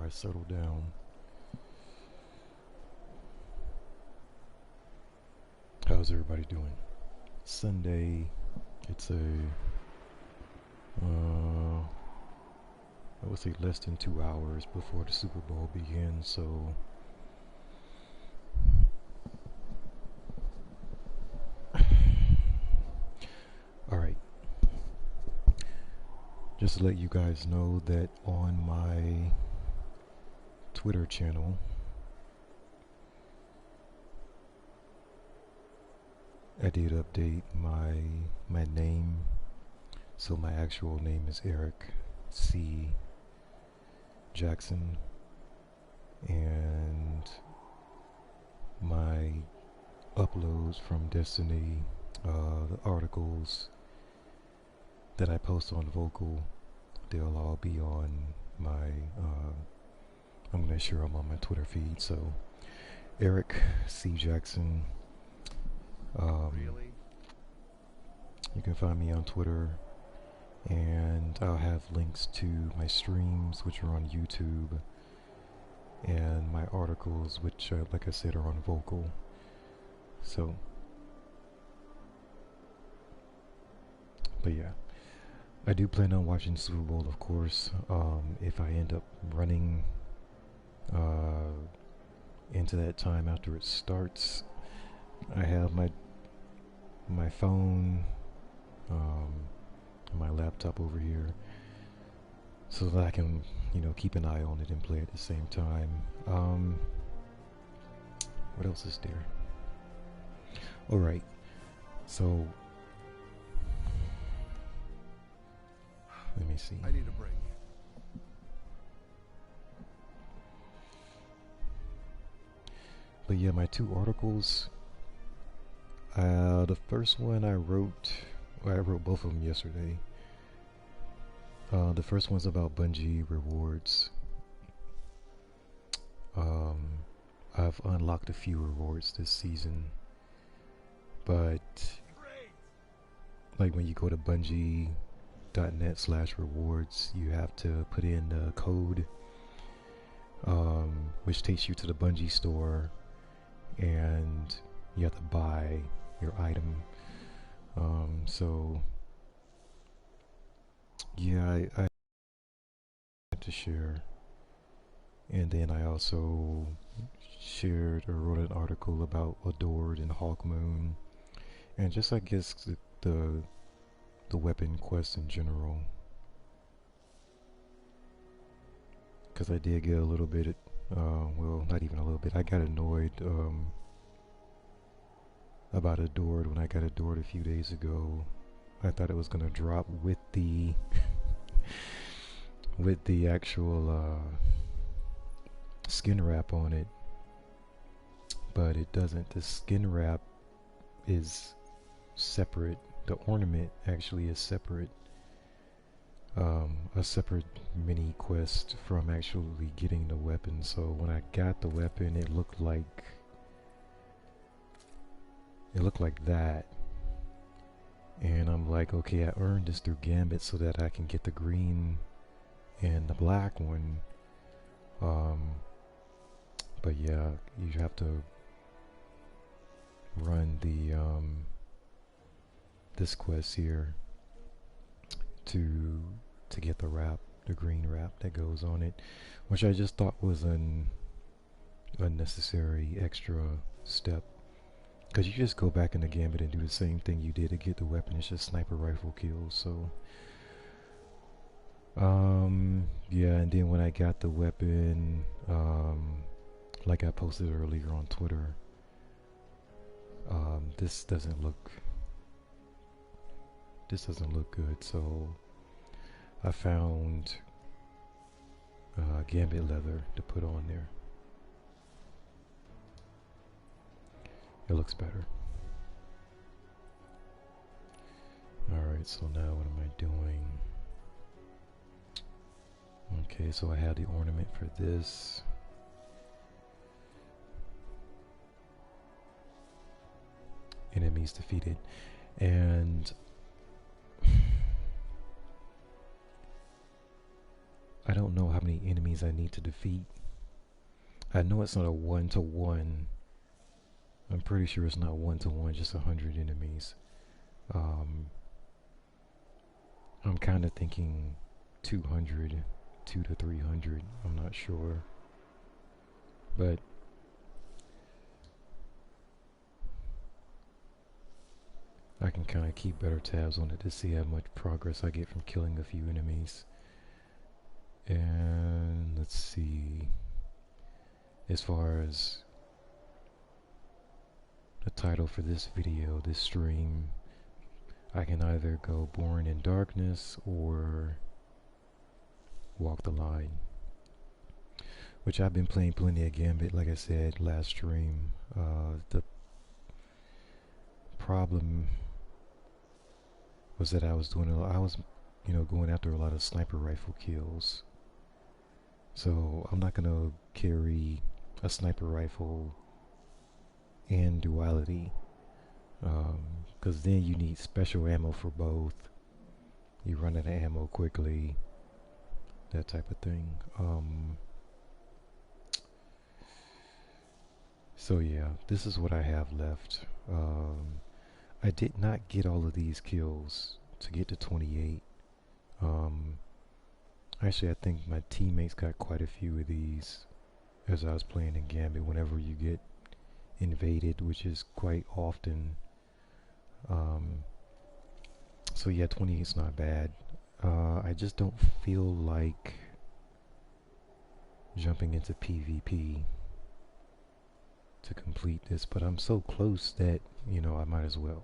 I settle down. How's everybody doing? Sunday. It's I would say less than 2 hours before the Super Bowl begins, so alright. Just to let you guys know that on my Twitter channel, I did update my name. So my actual name is Eric C. Jackson, and my uploads from Destiny, the articles that I post on Vocal, they'll all be on my, I'm going to share them on my Twitter feed. So Eric C. Jackson. Really? You can find me on Twitter, and I'll have links to my streams, which are on YouTube, and my articles, which, like I said, are on Vocal. So, but yeah, I do plan on watching Super Bowl, of course. If I end up running into that time after it starts, I have my phone, my laptop over here, so that I can, keep an eye on it and play at the same time. What else is there? Alright, so let me see. I need a break. But yeah, my two articles. The first one I wrote both of them yesterday. The first one's about Bungie rewards. I've unlocked a few rewards this season, but like when you go to bungie.net/rewards, you have to put in the code, which takes you to the Bungie store, and you have to buy your item. So yeah, I had to share. And then I also shared or wrote an article about Adored and Hawkmoon, and just, I guess, the weapon quest in general. Because I did get a little bit, well, not even a little bit, I got annoyed about Adored when I got Adored a few days ago. I thought it was going to drop with the with the actual skin wrap on it, but it doesn't. The skin wrap is separate. The ornament actually is separate, a separate mini quest from actually getting the weapon. So when I got the weapon, it looked like that, and I'm like, okay, I earned this through Gambit so that I can get the green and the black one. But yeah, you have to run the this quest here to get the wrap, the green wrap that goes on it, which I just thought was an unnecessary extra step. Because you just go back in the Gambit and do the same thing you did to get the weapon. It's just sniper rifle kills. So yeah, and then when I got the weapon, like I posted earlier on Twitter, this doesn't look good. So I found Gambit leather to put on there. It looks better. Alright, so now what am I doing? Okay, so I have the ornament for this. Enemies defeated. And I don't know how many enemies I need to defeat. I know it's not a one-to-one. I'm pretty sure it's not one-to-one, just 100 enemies. Um, I'm kind of thinking 200, 2 to 300. I'm not sure. But I can kind of keep better tabs on it to see how much progress I get from killing a few enemies. And let's see. As far as the title for this video, this stream, I can either go Born in Darkness or Walk the Line. Which I've been playing plenty of Gambit, like I said last stream. The problem was that I was going after a lot of sniper rifle kills. So I'm not gonna carry a sniper rifle and duality, because then you need special ammo for both. You run out of ammo quickly, that type of thing. So yeah, this is what I have left. I did not get all of these kills to get to 28. Actually, I think my teammates got quite a few of these as I was playing in Gambit. Whenever you get invaded, which is quite often. So yeah, 28 is not bad. I just don't feel like jumping into PvP to complete this, but I'm so close that, I might as well.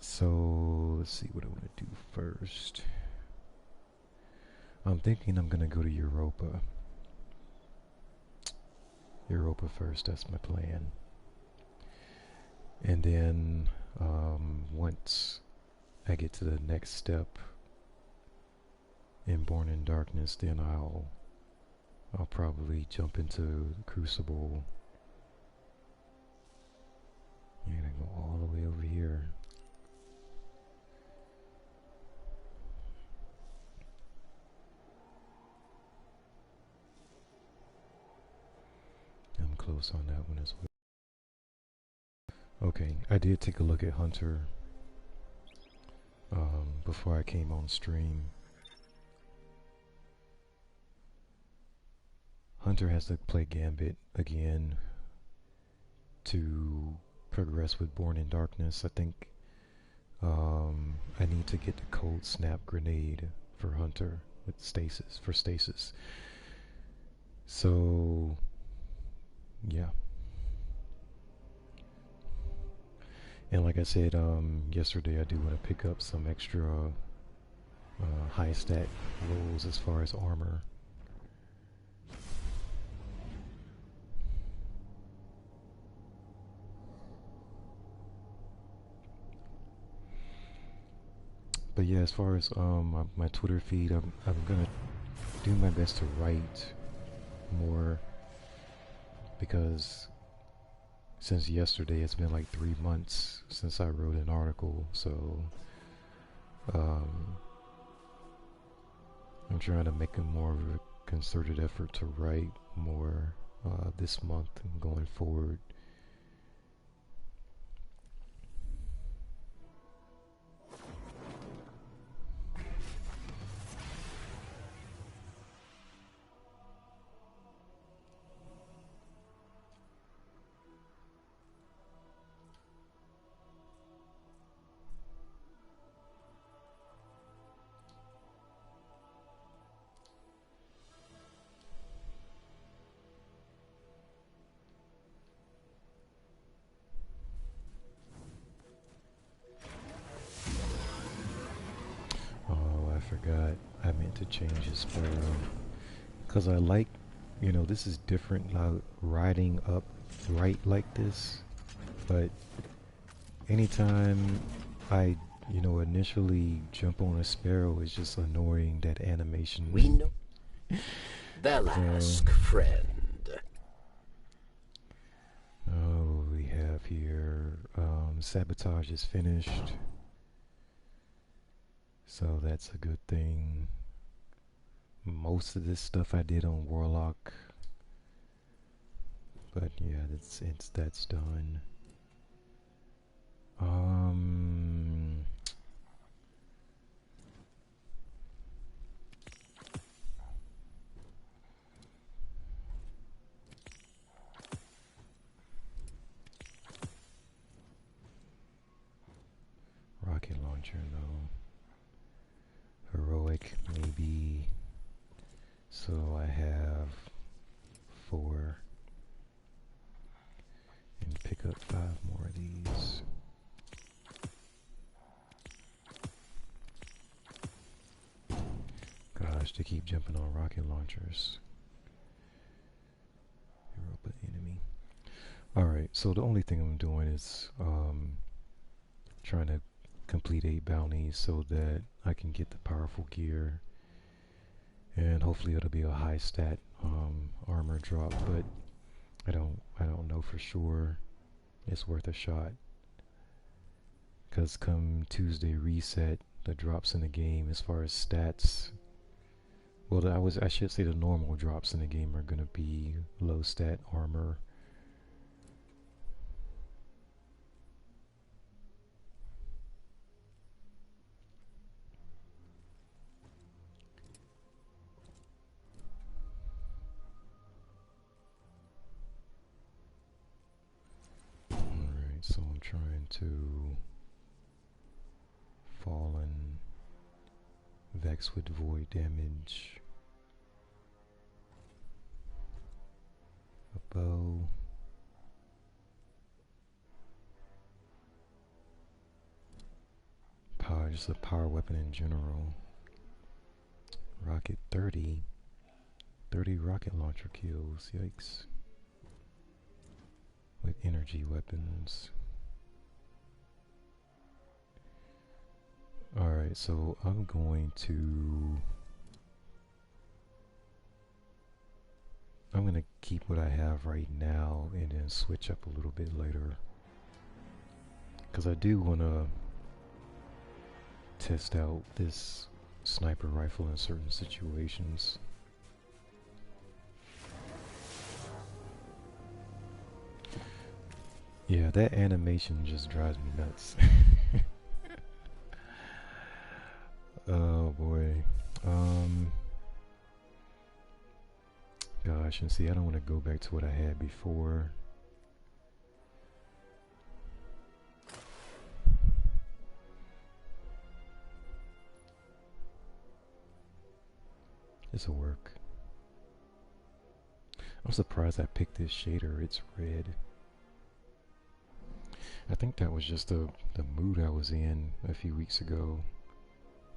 So let's see what I want to do first. I'm thinking I'm gonna go to Europa. Europa first, that's my plan. And then once I get to the next step in Born in Darkness, then I'll probably jump into Crucible. I'm gonna go all the way over here. I'm close on that one as well. Okay, I did take a look at Hunter before I came on stream. Hunter has to play Gambit again to progress with Born in Darkness. I think I need to get the Cold Snap Grenade for Hunter with stasis. So yeah. And like I said yesterday, I do want to pick up some extra high stat rolls as far as armor. But yeah, as far as my Twitter feed, I'm gonna do my best to write more, because since yesterday it's been like 3 months since I wrote an article, so I'm trying to make a more of a concerted effort to write more this month and going forward. Oh, I forgot. I meant to change his sparrow. Because I like, this is different, like riding up right like this. But anytime I, initially jump on a sparrow, it's just annoying, that animation. We know. They'll ask, friend. Oh, we have here, sabotage is finished. So that's a good thing. most of this stuff I did on Warlock, but yeah, that's done. Um, Rocket launcher, no. Heroic, maybe. So I have 4. And pick up 5 more of these. Gosh, they keep jumping on rocket launchers. Europa enemy. Alright, so the only thing I'm doing is trying to complete 8 bounties so that I can get the powerful gear. And hopefully it'll be a high stat armor drop, but I don't know for sure. It's worth a shot. Cause come Tuesday reset, the drops in the game as far as stats. Well, I should say the normal drops in the game are gonna be low stat armor. Alright, so I'm trying to Fallen, Vex with void damage, a bow, power, just a power weapon in general. Rocket 30 rocket launcher kills, yikes. With energy weapons. Alright, so I'm going to keep what I have right now and then switch up a little bit later. Because I do want to test out this sniper rifle in certain situations. Yeah, that animation just drives me nuts. Oh boy. Gosh, and see, I don't want to go back to what I had before. This'll work. I'm surprised I picked this shader. It's red. I think that was just the mood I was in a few weeks ago.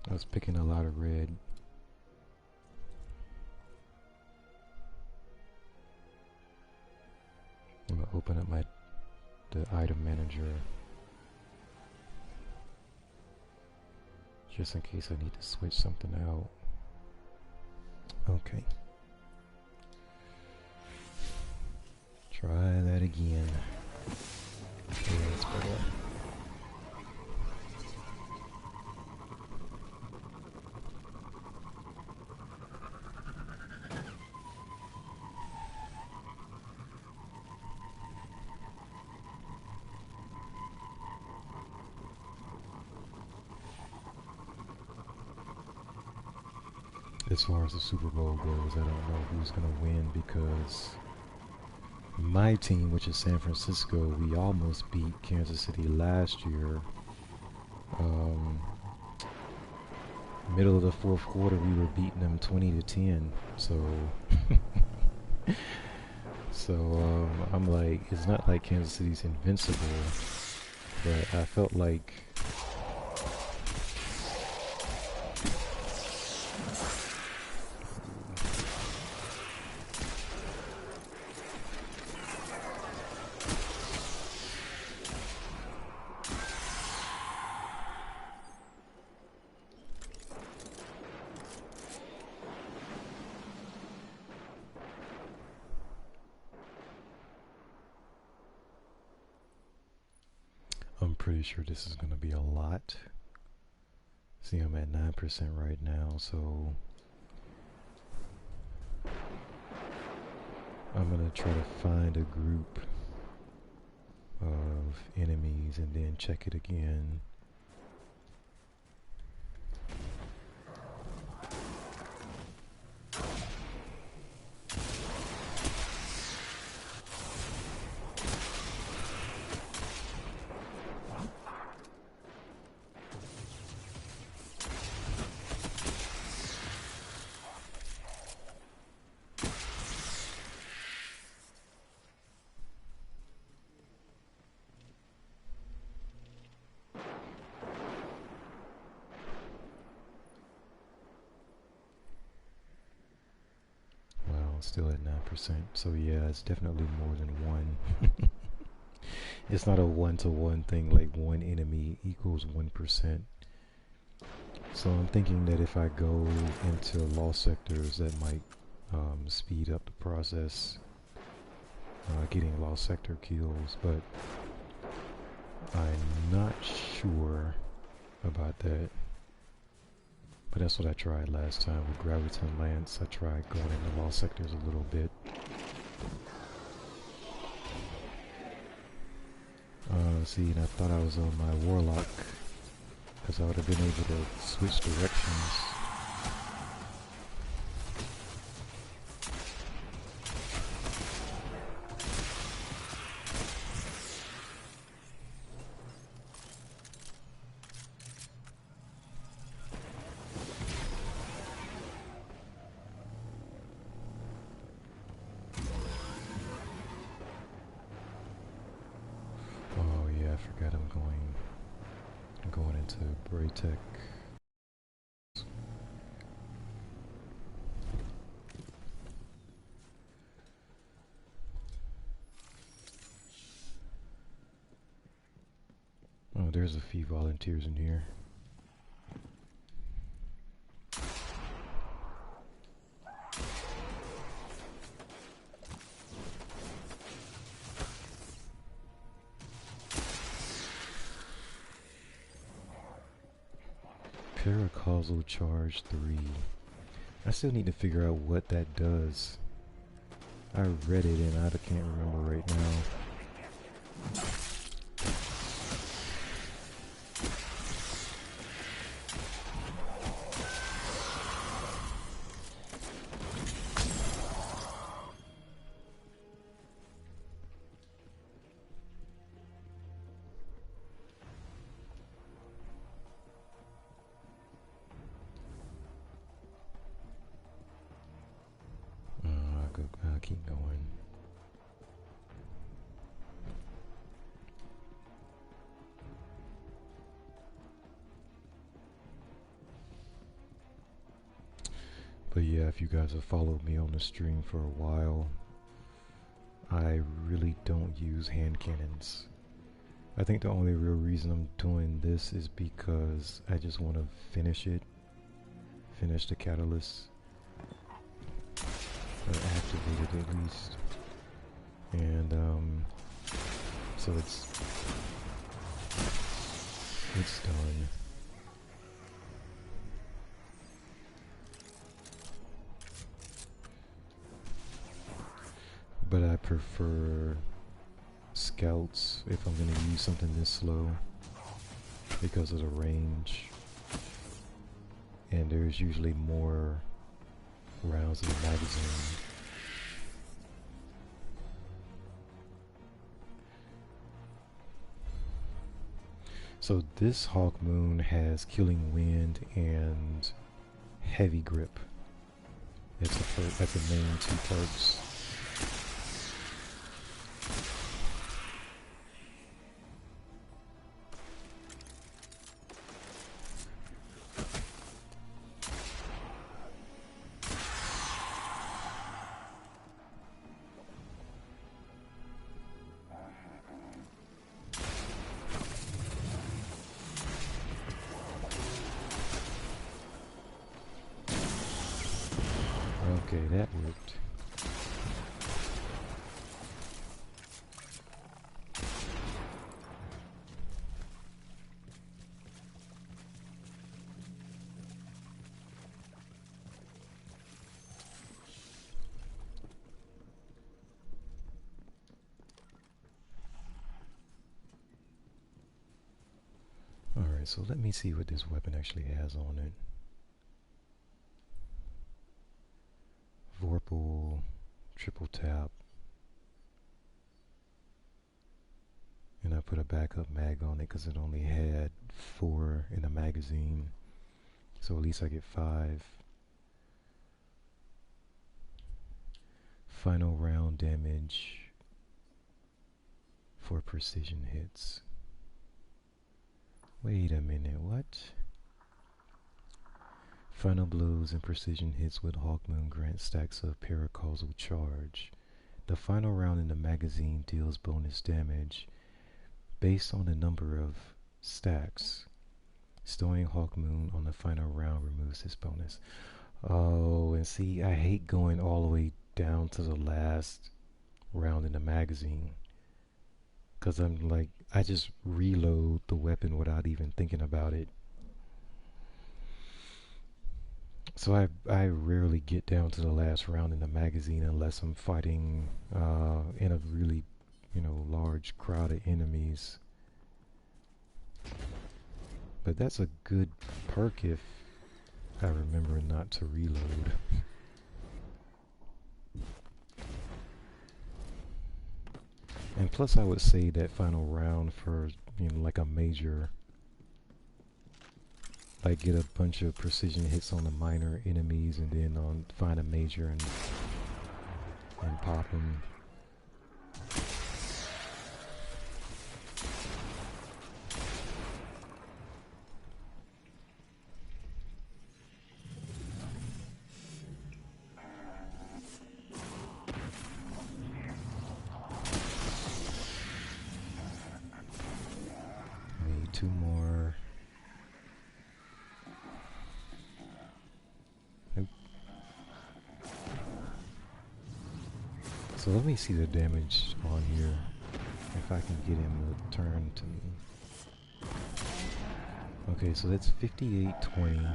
I was picking a lot of red. I'm gonna open up the item manager just in case I need to switch something out. Okay. Try that again. Yeah, that's better. As far as the Super Bowl goes, I don't know who's going to win because my team, which is San Francisco, we almost beat Kansas City last year. Middle of the fourth quarter, we were beating them 20-10. So I'm like, it's not like Kansas City's invincible, but I felt like I'm pretty sure this is going to be a lot. See, I'm at 9% right now, so I'm gonna try to find a group of enemies and then check it again. Still at 9%. So yeah, it's definitely more than one. It's not a one-to-one thing like one enemy equals 1%. So I'm thinking that if I go into lost sectors, that might speed up the process, getting lost sector kills, but I'm not sure about that. But that's what I tried last time with Graviton Lance. I tried going into lost sectors a little bit. See, and I thought I was on my Warlock, because I would have been able to switch directions. I forgot I'm going into Braytech. Oh, there's a few volunteers in here. Paracausal charge 3. I still need to figure out what that does. I read it and I can't remember right now. I'll keep going. But yeah, if you guys have followed me on the stream for a while, I really don't use hand cannons. I think the only real reason I'm doing this is because I just want to finish the catalyst, or activate it at least, and so it's done. But I prefer scouts if I'm going to use something this slow because of the range, and there's usually more rounds in the magazine. So this Hawk Moon has Killing Wind and Heavy Grip. That's the main two perks. Okay, that worked. Alright, so let me see what this weapon actually has on it. Vorpal, triple tap. And I put a backup mag on it because it only had 4 in the magazine. So at least I get 5. Final round damage for precision hits. Wait a minute, what? Final blows and precision hits with Hawkmoon grant stacks of paracausal charge. The final round in the magazine deals bonus damage based on the number of stacks. Stowing Hawkmoon on the final round removes this bonus. Oh, and see, I hate going all the way down to the last round in the magazine. Because I'm like, I just reload the weapon without even thinking about it. So I rarely get down to the last round in the magazine unless I'm fighting in a really, large crowd of enemies. But that's a good perk if I remember not to reload. And plus I would say that final round for, like a major, like get a bunch of precision hits on the minor enemies and then find a major and pop them. Need 2 more. Nope. So let me see the damage on here. If I can get him to turn to me. Okay, so that's 5820.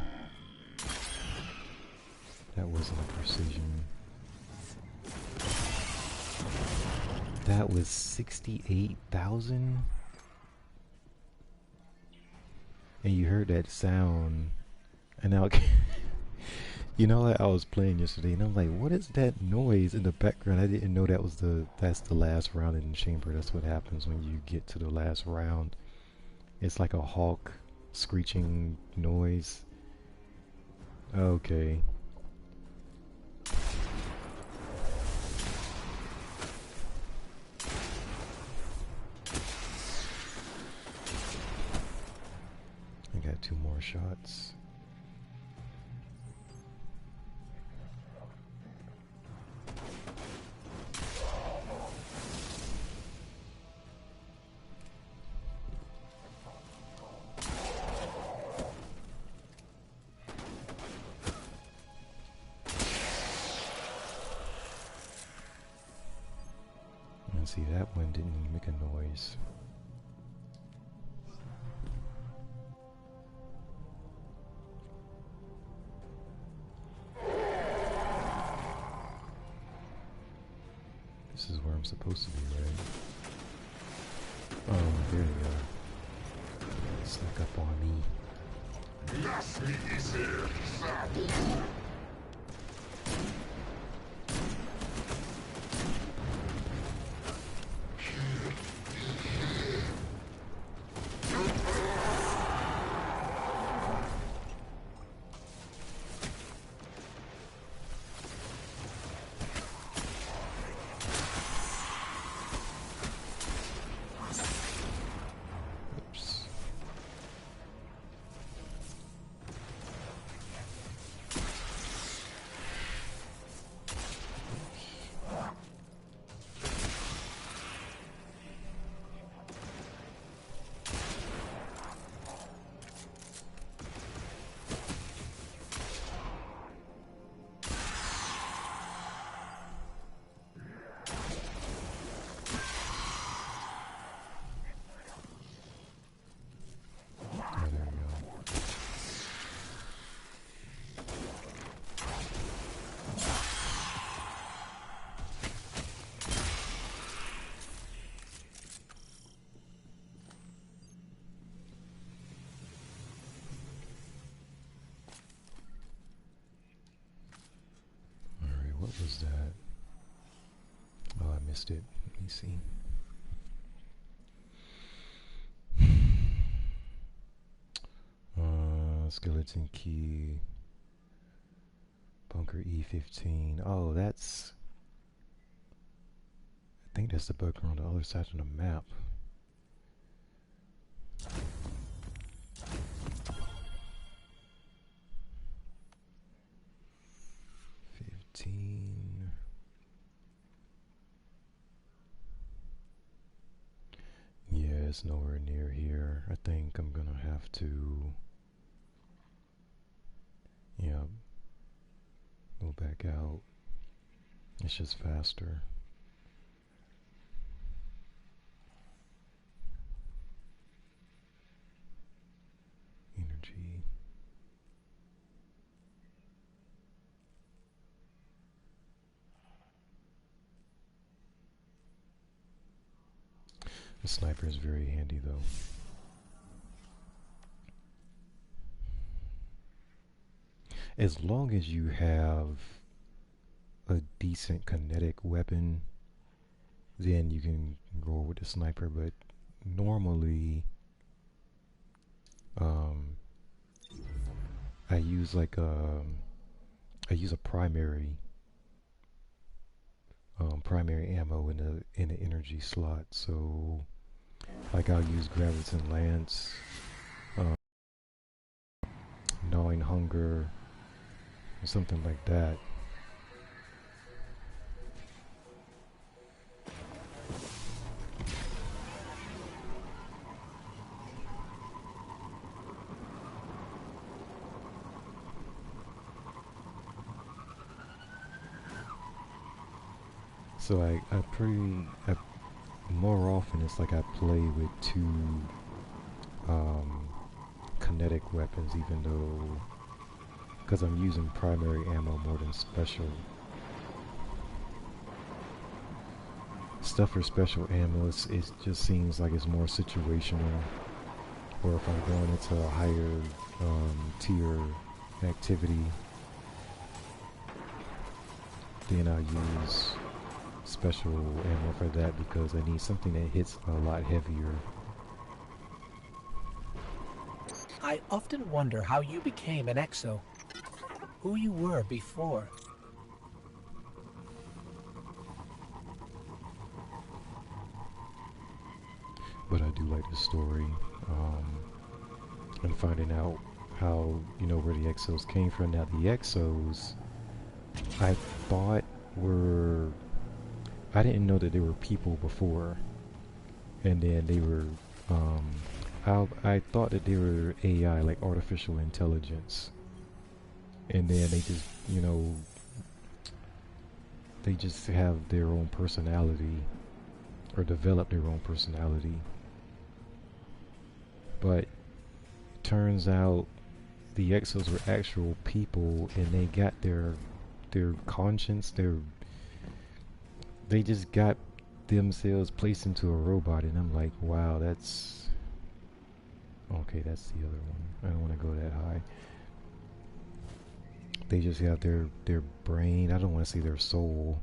That wasn't a precision. That was 68,000? And you heard that sound. And now, I was playing yesterday and I'm like, what is that noise in the background? I didn't know that's the last round in the chamber. That's what happens when you get to the last round. It's like a hawk screeching noise. Okay. I got 2 more shots. And see, that one didn't even make a noise. This is where I'm supposed to be, right? Oh, there you go. Snuck up on me. missed it. Let me see. Skeleton key. Bunker E15. Oh, that's... I think that's the bunker on the other side of the map. Yeah, it's nowhere near here. I think I'm gonna have to, yeah, go back out. It's just faster. Energy. The sniper is very handy though. As long as you have a decent kinetic weapon, then you can go with the sniper, but normally um, I use I use a primary ammo in the energy slot. So like I'll use Graviton Lance, um, Gnawing Hunger, or something like that. So I more often it's like I play with two um, kinetic weapons, even though because I'm using primary ammo more than special. Stuff for special ammo, it just seems like it's more situational. Or if I'm going into a higher tier activity, then I'll use special ammo for that because I need something that hits a lot heavier. I often wonder how you became an exo. Who you were before. But I do like the story, and finding out how, you know, where the exos came from. Now the exos I thought were, I didn't know that they were people before, and then they were I thought that they were AI, like artificial intelligence, and then they just, you know, they just have their own personality or develop their own personality. But turns out the exos were actual people, and they got their conscience, they just got themselves placed into a robot, and I'm like, wow, that's okay. That's the other one. I don't want to go that high. They just have their brain. I don't want to say their soul.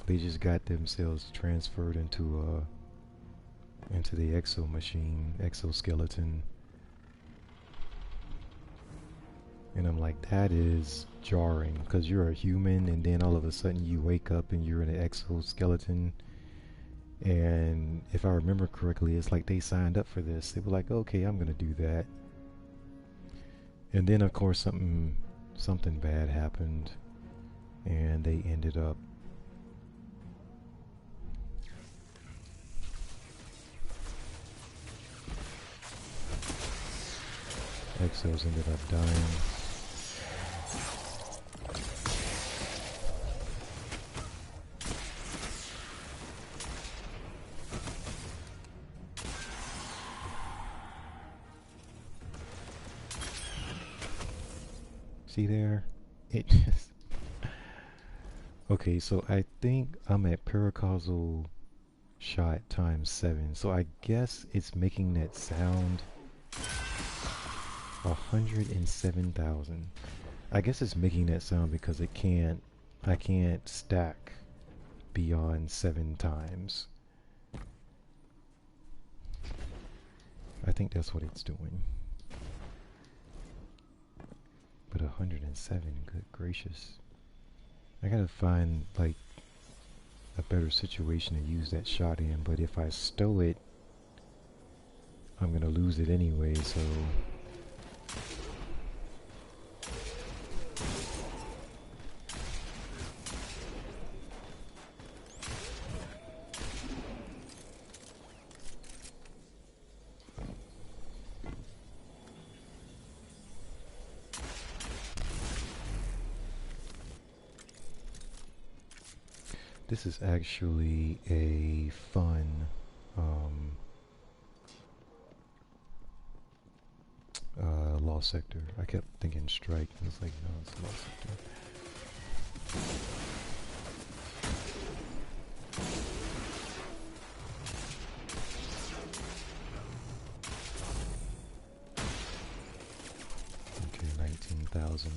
They just got themselves transferred into the exo machine, exoskeleton. And I'm like, that is jarring because you're a human, and then all of a sudden you wake up and you're in an exoskeleton. And if I remember correctly, it's like they signed up for this. They were like, okay, I'm gonna do that. And then of course something bad happened, and they ended up exos ended up dying. See there? It just... Okay, so I think I'm at paracausal shot times 7. So I guess it's making that sound 107,000. I guess it's making that sound because I can't stack beyond 7 times. I think that's what it's doing. But 107, good gracious. I gotta find, like, a better situation to use that shot in, but if I stow it, I'm gonna lose it anyway, so... This is actually a fun lost sector. I kept thinking strike. I was like, no, it's a lost sector. Okay, 19,000.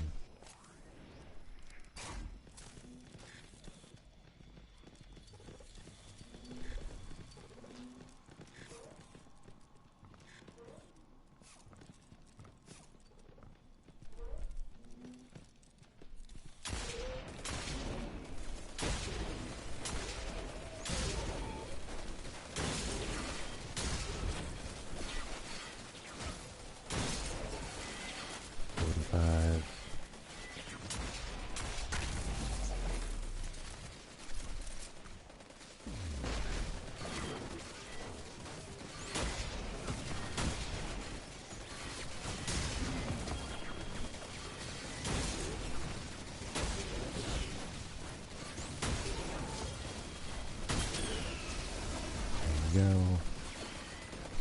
Go.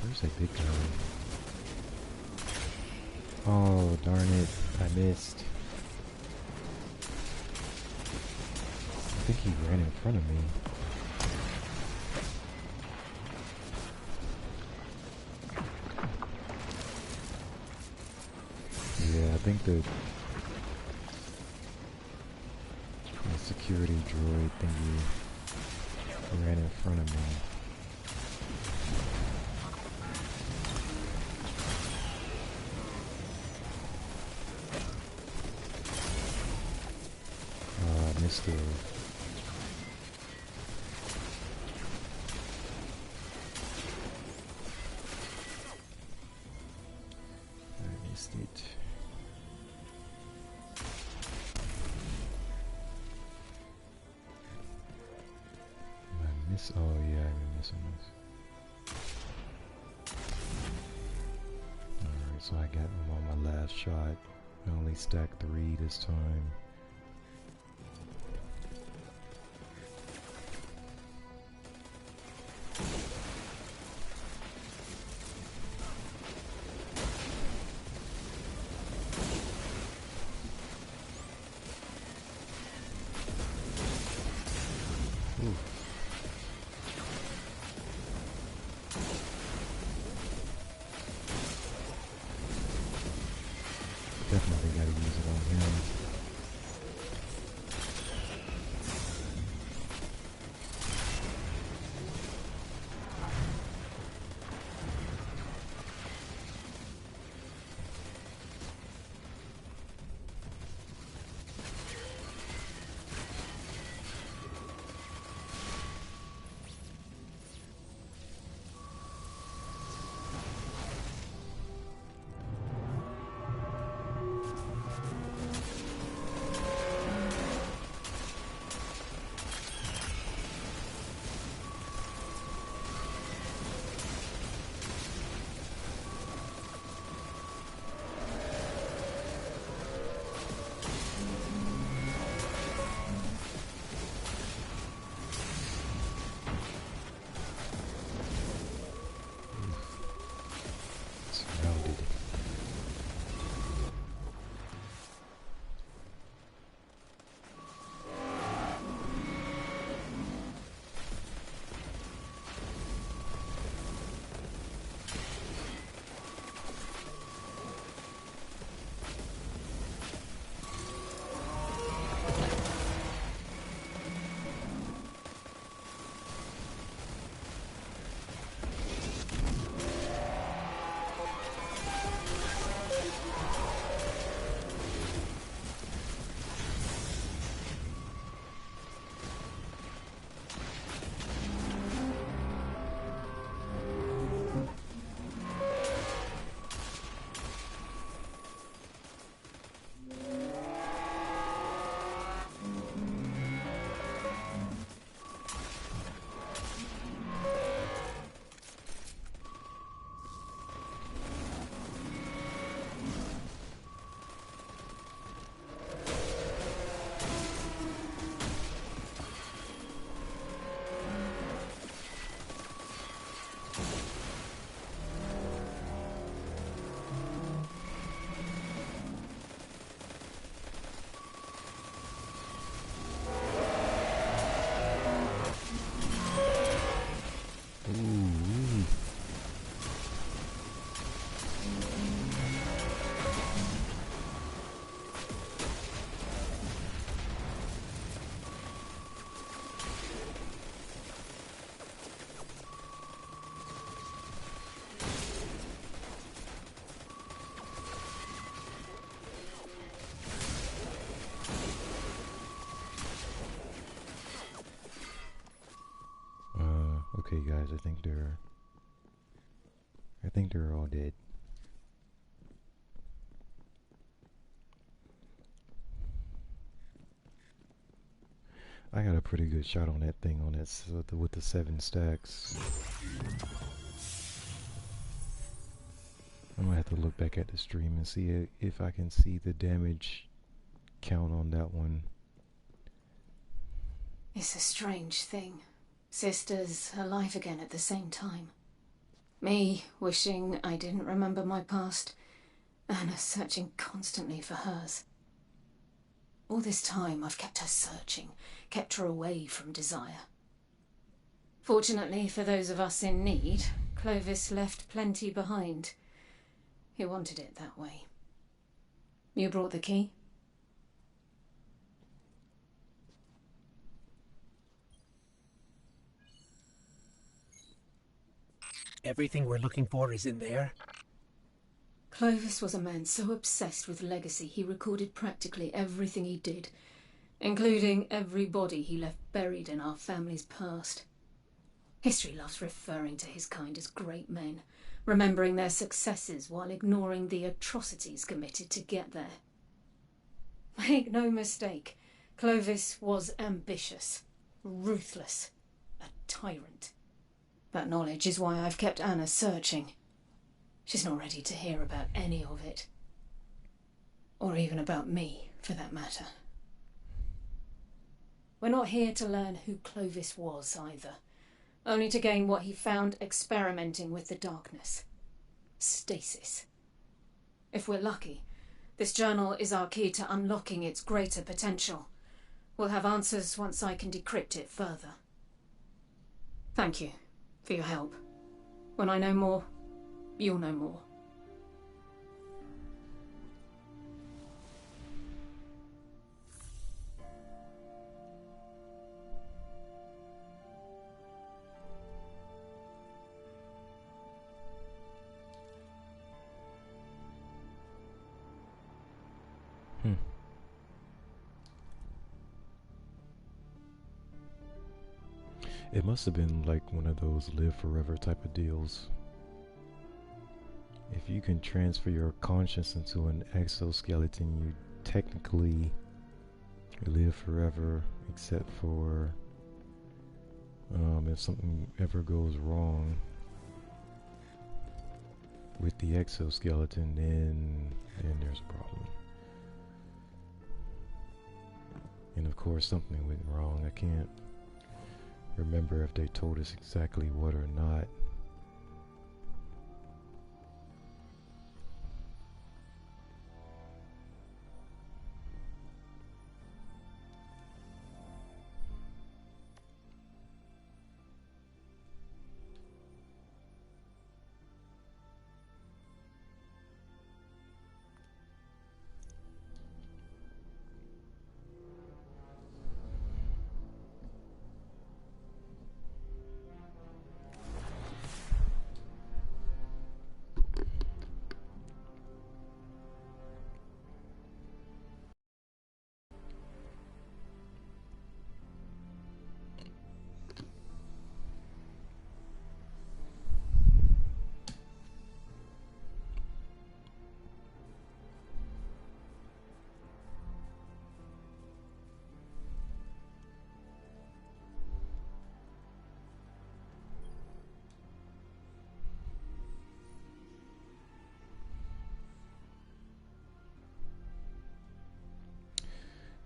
Where's that big guy? Oh, darn it. I missed. I think he ran in front of me. Yeah, I think the security droid thingy ran in front of me. Missed it. I missed it. Oh yeah, I've been missing this. Alright, so I got him on my last shot. I only stacked 3 this time. Definitely gotta use it on him. guys. I think they're all dead. I got a pretty good shot on that thing on that with the 7 stacks. I'm gonna have to look back at the stream and see if I can see the damage count on that one. It's a strange thing. Sisters alive again at the same time. Me wishing I didn't remember my past, Anna searching constantly for hers. All this time I've kept her searching, kept her away from desire. Fortunately for those of us in need, Clovis left plenty behind. He wanted it that way. You brought the key? Everything we're looking for is in there? Clovis was a man so obsessed with legacy he recorded practically everything he did, including every body he left buried in our family's past. History loves referring to his kind as great men, remembering their successes while ignoring the atrocities committed to get there. Make no mistake, Clovis was ambitious, ruthless, a tyrant. That knowledge is why I've kept Anna searching. She's not ready to hear about any of it. Or even about me, for that matter. We're not here to learn who Clovis was, either. Only to gain what he found experimenting with the darkness. Stasis. If we're lucky, this journal is our key to unlocking its greater potential. We'll have answers once I can decrypt it further. Thank you for your help. When I know more, you'll know more. It must have been like one of those live forever type of deals. If you can transfer your conscience into an exoskeleton, you technically live forever, except for if something ever goes wrong with the exoskeleton, then there's a problem. And of course something went wrong. I can't remember if they told us exactly what or not.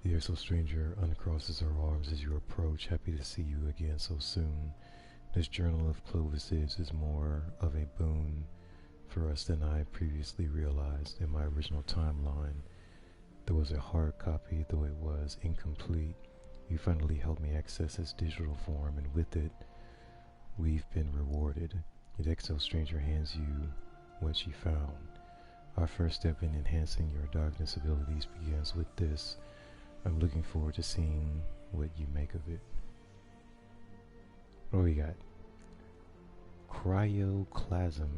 The Exo Stranger uncrosses her arms as you approach, happy to see you again so soon. This journal of Clovis's is more of a boon for us than I previously realized in my original timeline. There was a hard copy, though it was incomplete. You finally helped me access its digital form, and with it, we've been rewarded. The Exo Stranger hands you what she found. Our first step in enhancing your darkness abilities begins with this. I'm looking forward to seeing what you make of it. What do we got? Cryoclasm.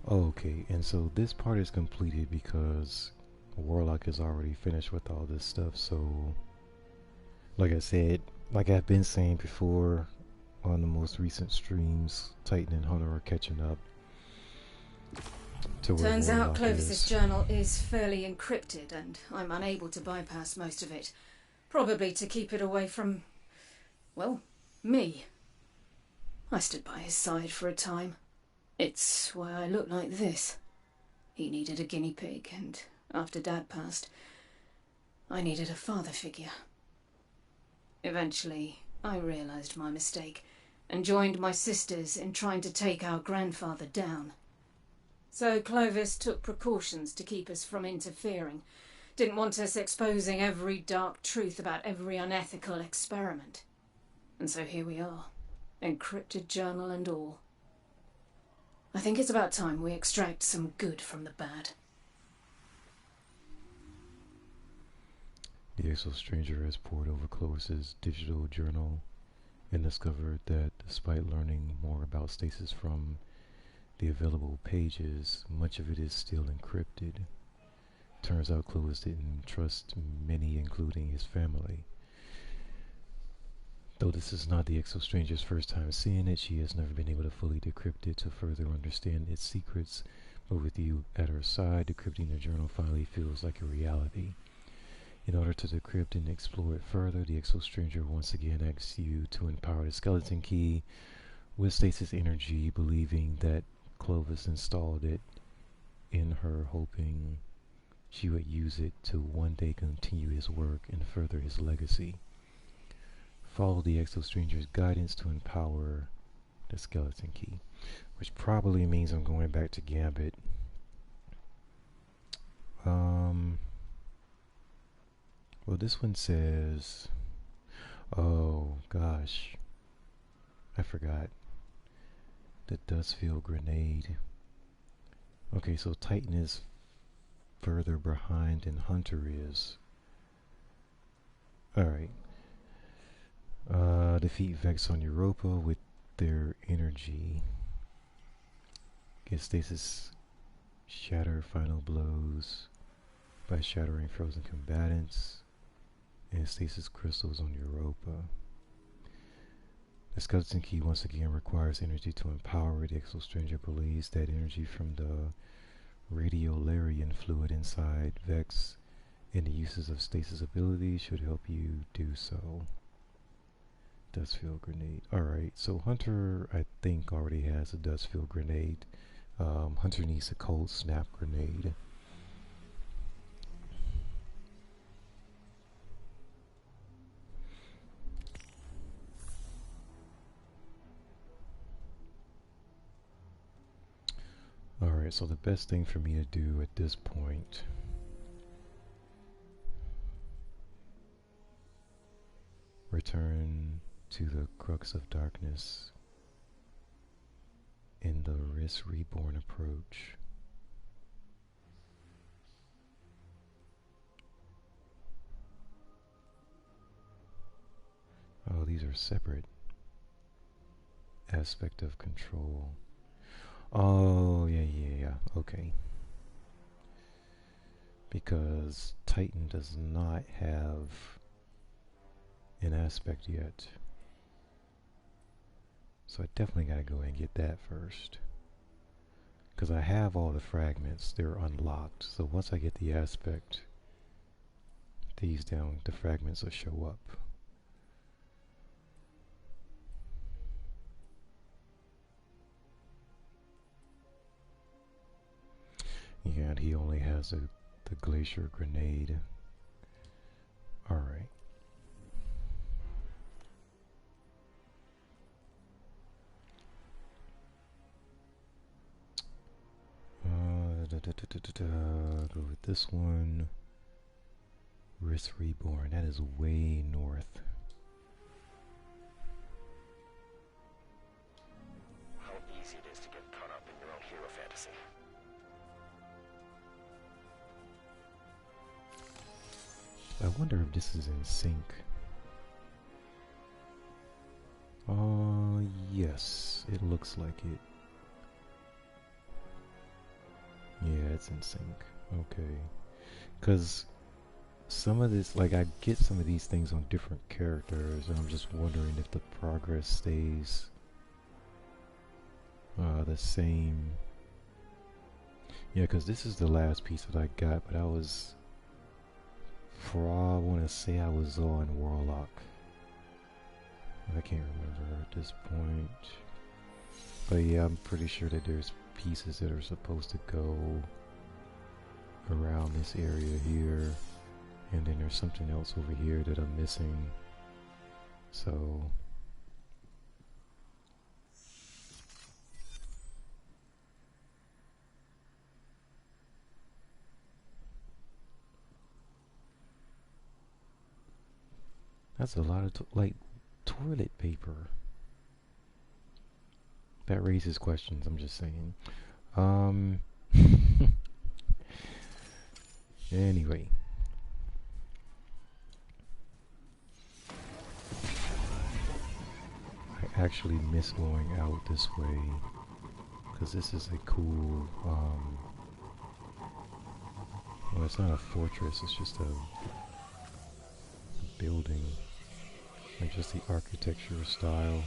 Okay, and so this part is completed because Warlock is already finished with all this stuff, so like I said, like I've been saying before on the most recent streams, Titan and Hunter are catching up to where Turns out Warlock Clovis's is. journal is fairly encrypted, and I'm unable to bypass most of it. Probably to keep it away from, well, me. I stood by his side for a time. It's why I look like this. He needed a guinea pig, and after Dad passed, I needed a father figure. Eventually, I realised my mistake and joined my sisters in trying to take our grandfather down. So Clovis took precautions to keep us from interfering. Didn't want us exposing every dark truth about every unethical experiment. And so here we are, encrypted journal and all. I think it's about time we extract some good from the bad. The Exo Stranger has pored over Clovis's digital journal and discovered that despite learning more about stasis from the available pages, much of it is still encrypted. Turns out Clovis didn't trust many, including his family. Though this is not the Exo Stranger's first time seeing it, she has never been able to fully decrypt it to further understand its secrets. But with you at her side, decrypting the journal finally feels like a reality. In order to decrypt and explore it further, the Exo Stranger once again asks you to empower the skeleton key with stasis energy, believing that Clovis installed it in her, hoping she would use it to one day continue his work and further his legacy. Follow the Exo Stranger's guidance to empower the skeleton key, which probably means I'm going back to Gambit. Well, this one says, oh gosh, I forgot. The Dustfield Grenade. Okay, so Titan is further behind than Hunter is. Alright. Defeat Vex on Europa with their energy. Get stasis shatter final blows by shattering frozen combatants and stasis crystals on Europa. The skeleton key once again requires energy to empower it. The Exo Stranger believes that energy from the radiolarian fluid inside Vex and the uses of stasis abilities should help you do so. Dustfield Grenade. Alright, so Hunter, I think, already has a Dustfield Grenade. Hunter needs a Cold Snap Grenade. Alright, so the best thing for me to do at this point return to the Crux of Darkness in the Risk Reborn approach. Oh, these are separate. Aspect of control. Oh, yeah, okay. Because Titan does not have an aspect yet. So I definitely gotta go and get that first. Because I have all the fragments, they're unlocked. So once I get the aspect, the fragments will show up. Yeah, and he only has the Glacier Grenade. Alright. Go with this one. Risk Reborn. That is way north. How easy it is to get caught up in your own hero fantasy. I wonder if this is in sync. Yes, it looks like it. Yeah, it's in sync. Okay. Because some of this, like I get some of these things on different characters, and I'm just wondering if the progress stays the same. Yeah, because this is the last piece that I got, but I was, I want to say I was on Warlock. I can't remember at this point. But yeah, I'm pretty sure that there's pieces that are supposed to go around this area here. And then there's something else over here that I'm missing. So that's a lot of like toilet paper. That raises questions, I'm just saying. Anyway. I actually miss going out this way because this is a cool, well, it's not a fortress, it's just a building, like just the architecture style.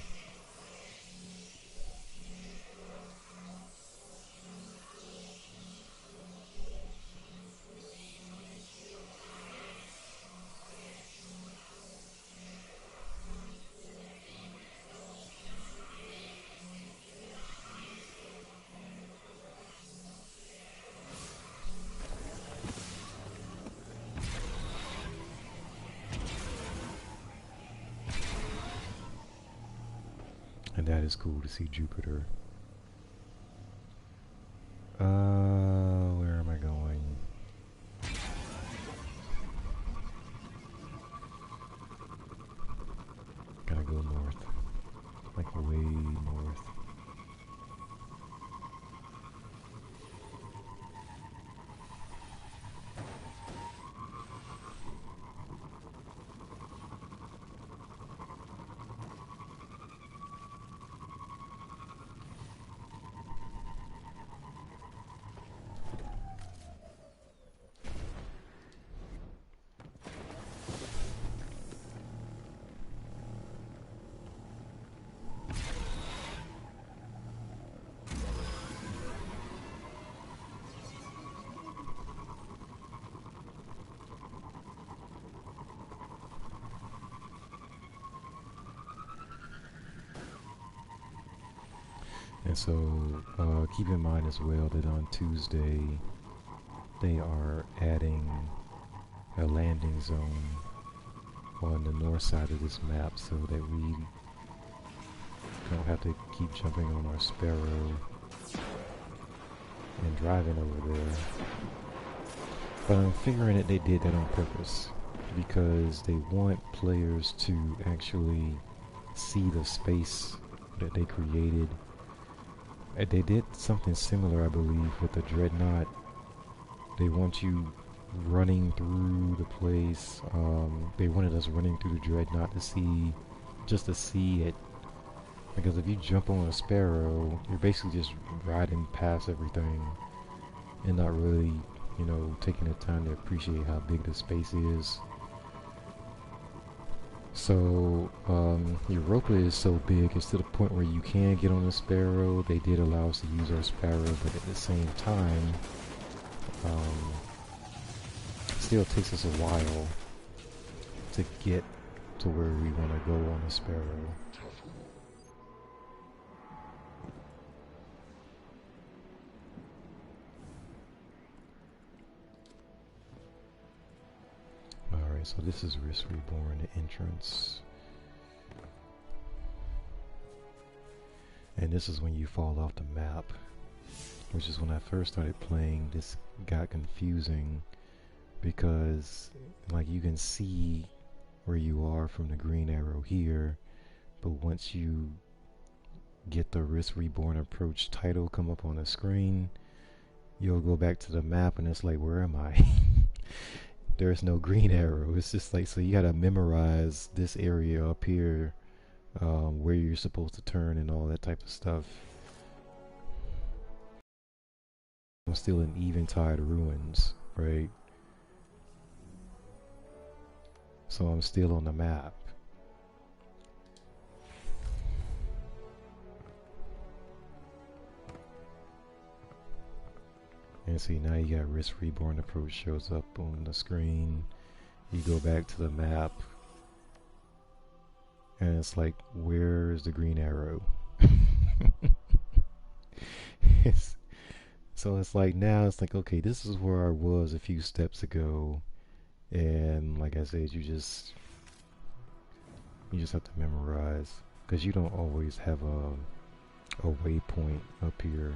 And that is cool to see Jupiter. Where am I going? Gotta go north. Like way north. And so keep in mind as well that on Tuesday they are adding a landing zone on the north side of this map so that we don't have to keep jumping on our Sparrow and driving over there. But I'm figuring that they did that on purpose because they want players to actually see the space that they created. They did something similar, I believe, with the Dreadnought. They want you running through the place. They wanted us running through the Dreadnought to see, just to see it. Because if you jump on a Sparrow, you're basically just riding past everything and not really, you know, taking the time to appreciate how big the space is. So Europa is so big, it's to the point where you can get on the Sparrow. They did allow us to use our Sparrow, but at the same time, it still takes us a while to get to where we want to go on the Sparrow. Alright, so this is Risk Reborn, the entrance. And this is when you fall off the map, which is when I first started playing. This got confusing because, like, you can see where you are from the green arrow here, but once you get the Risk Reborn approach title come up on the screen, you'll go back to the map and it's like, where am I? There's no green arrow. It's just like, so you gotta memorize this area up here, where you're supposed to turn and all that type of stuff. I'm still in Eventide Ruins, right? So I'm still on the map. And see, now you got Risk Reborn Approach shows up on the screen. You go back to the map, and it's like, where's the green arrow? So it's like, now it's like, okay, this is where I was a few steps ago. And like I said, you just have to memorize, because you don't always have a waypoint up here.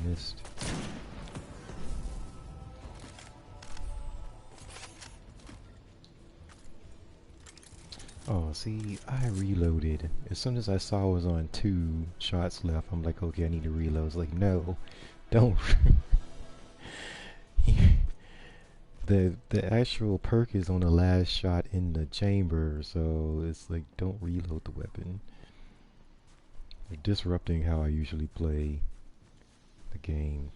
Missed. Oh, see, I reloaded. As soon as I saw I was on 2 shots left, I'm like, okay, I need to reload. It's like, no, don't. The actual perk is on the last shot in the chamber, so it's like, don't reload the weapon. You're disrupting how I usually play the game.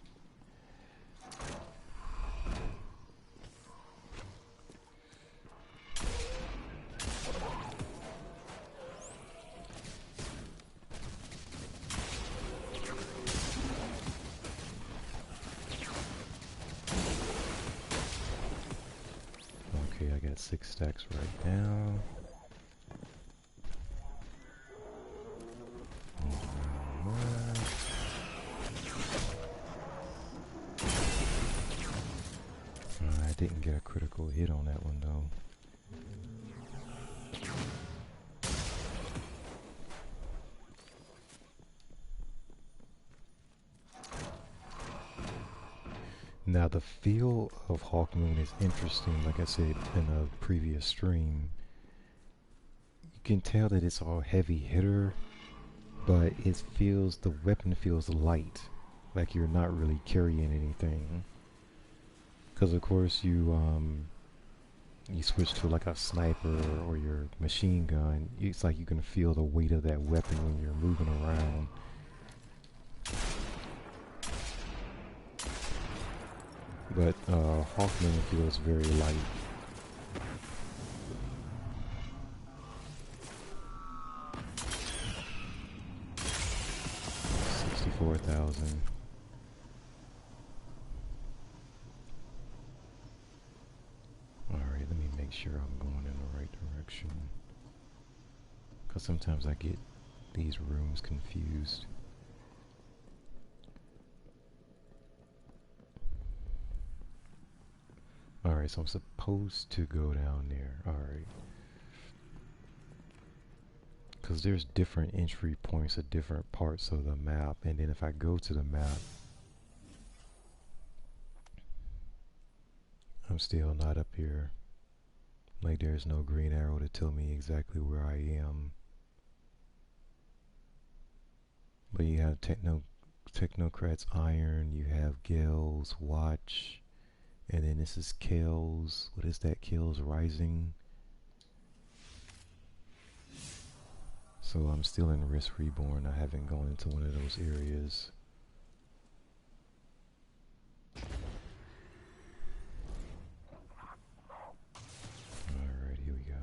Okay, I got 6 stacks right now. I didn't get a critical hit on that one though. Now the feel of Hawkmoon is interesting. Like I said in a previous stream, you can tell that it's all heavy hitter, but the weapon feels light, like you're not really carrying anything. Because of course you switch to like a sniper or your machine gun. It's like you can feel the weight of that weapon when you're moving around. But Hawkman feels very light. $64,000. Alright, let me make sure I'm going in the right direction. Because sometimes I get these rooms confused. Alright, so I'm supposed to go down there. Alright. Because there's different entry points at different parts of the map. And then if I go to the map, I'm still not up here. Like there's no green arrow to tell me exactly where I am. But you have Technocrat's Iron, you have Gale's Watch, and then this is Kale's, what is that, Kale's Rising. So I'm still in Risk Reborn. I haven't gone into one of those areas. Alright, here we go.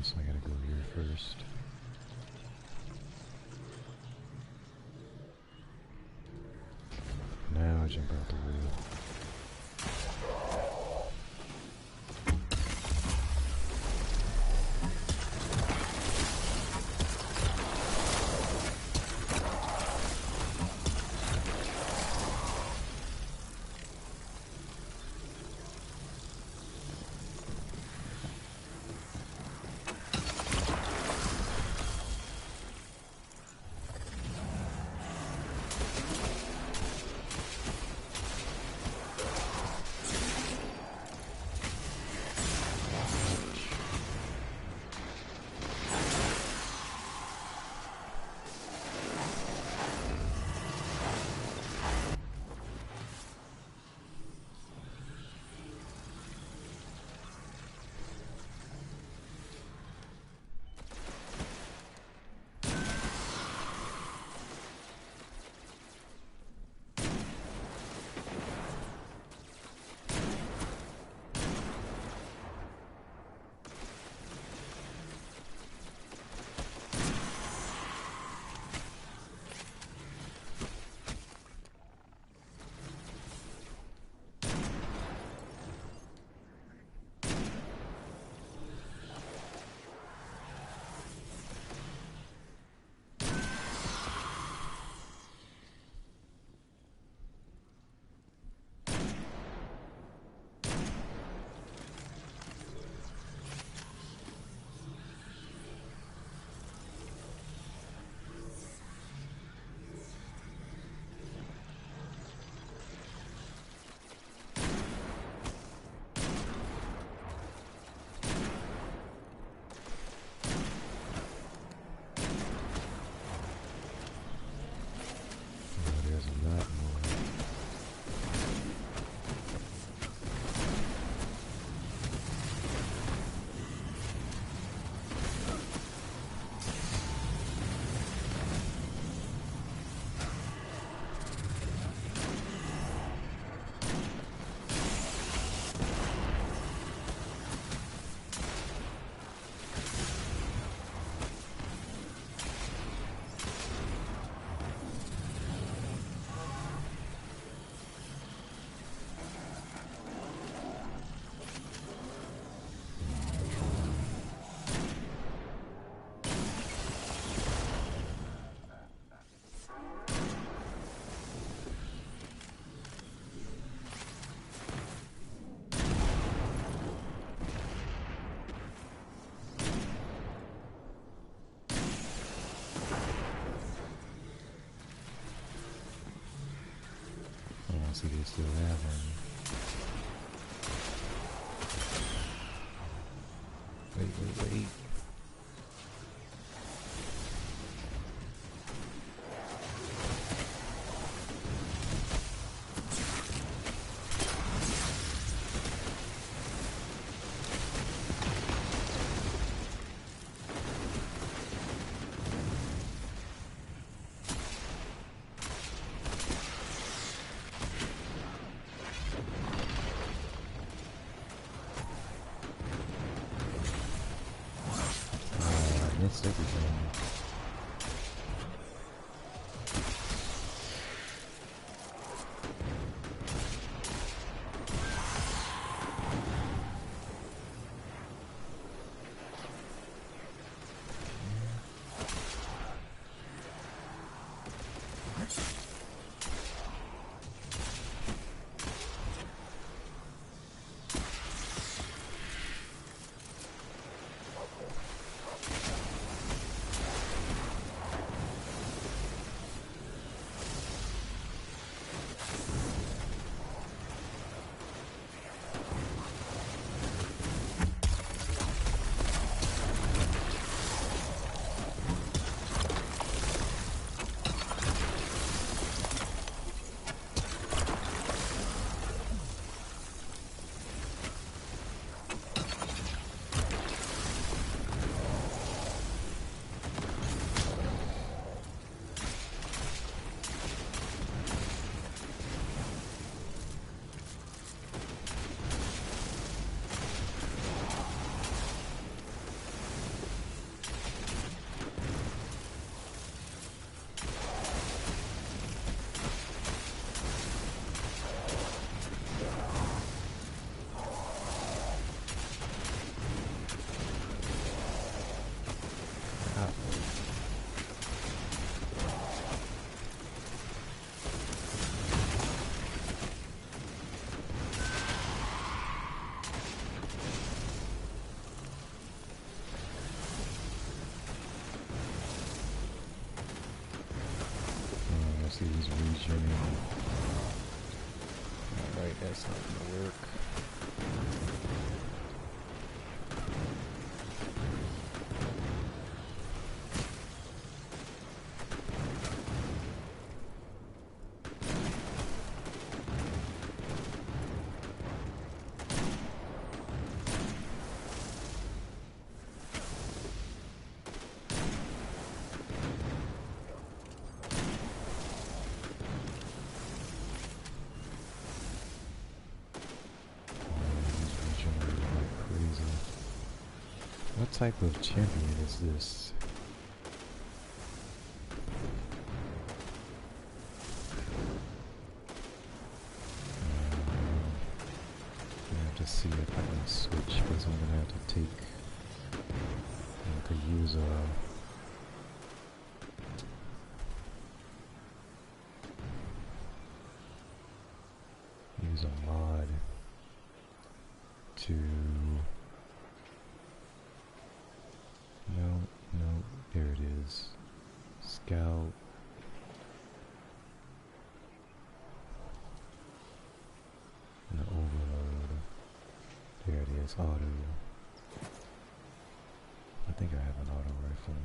So I gotta go here first. Now I jump out the wheel. see they still have them. Wait. Missed everything. See he's regenerating. Alright, that's not gonna work. What type of champion is this? I have to see if I can switch, because I'm gonna have to take. I could use a mod to. No, there it is. Scout. And the overload. There it is, auto. I think I have an auto rifle.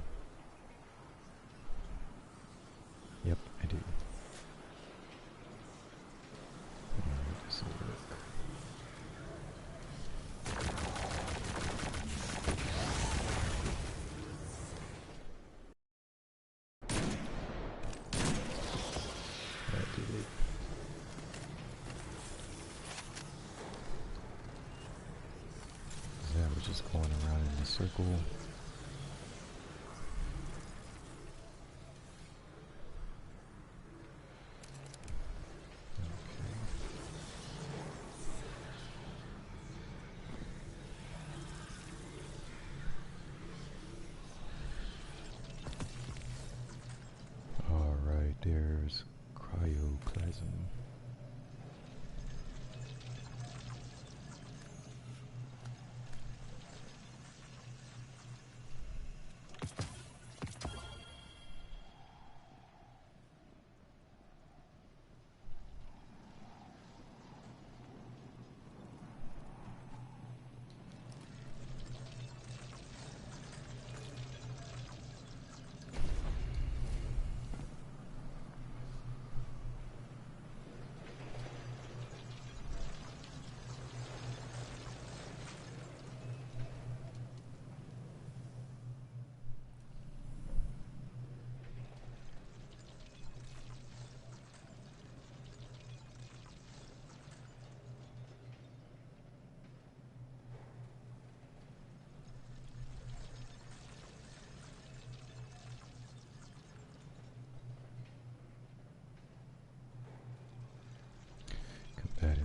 Yep, I do. Alright, this will work. Just going around in a circle. All right, there's cryoplasm.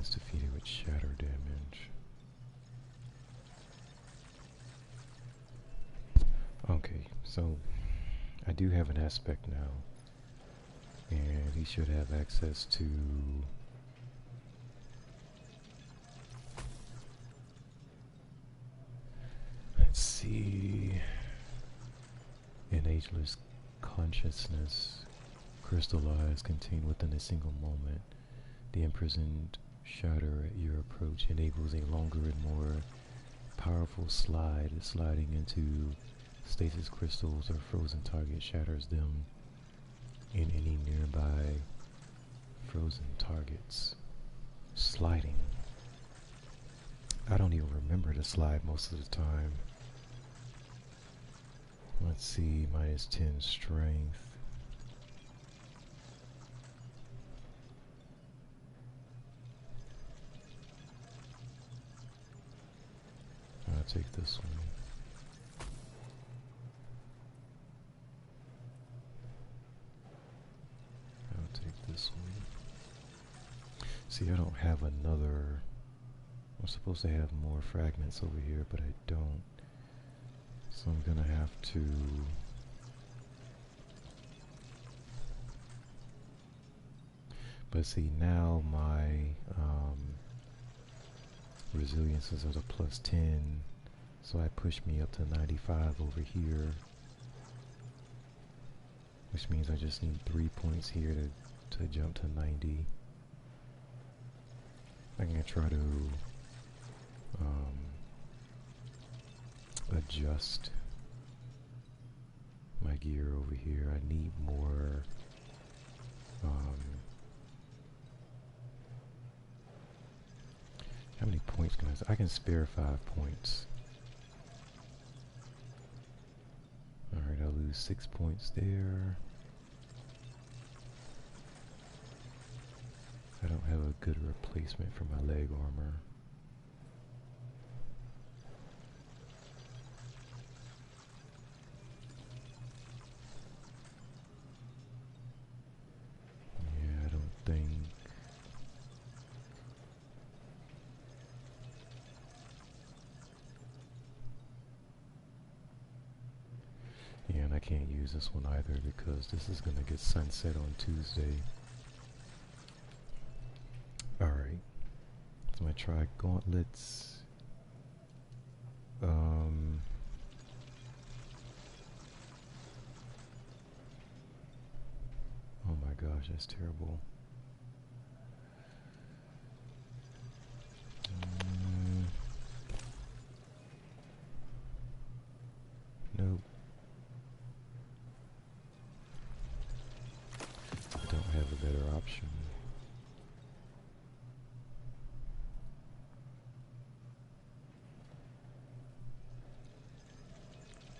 is defeated with shatter damage. Okay, so I do have an aspect now, and he should have access to let's see, an ageless consciousness crystallized contained within a single moment. The imprisoned shatter at your approach enables a longer and more powerful slide. Sliding into stasis crystals or frozen target shatters them in any nearby frozen targets. Sliding. I don't even remember to slide most of the time. Let's see, -10 strength. I'll take this one. I'll take this one. See, I don't have another. I'm supposed to have more fragments over here, but I don't. So I'm gonna have to but see, now my resilience is at a +10, so I push me up to 95 over here, which means I just need 3 points here to jump to 90. I'm gonna try to adjust my gear over here. I need more how many points can I can spare 5 points. Alright, I'll lose 6 points there. I don't have a good replacement for my leg armor. Yeah, and I can't use this one either because this is gonna get sunset on Tuesday. Alright. So I'm gonna try gauntlets. Oh my gosh, that's terrible. Nope. I don't have a better option.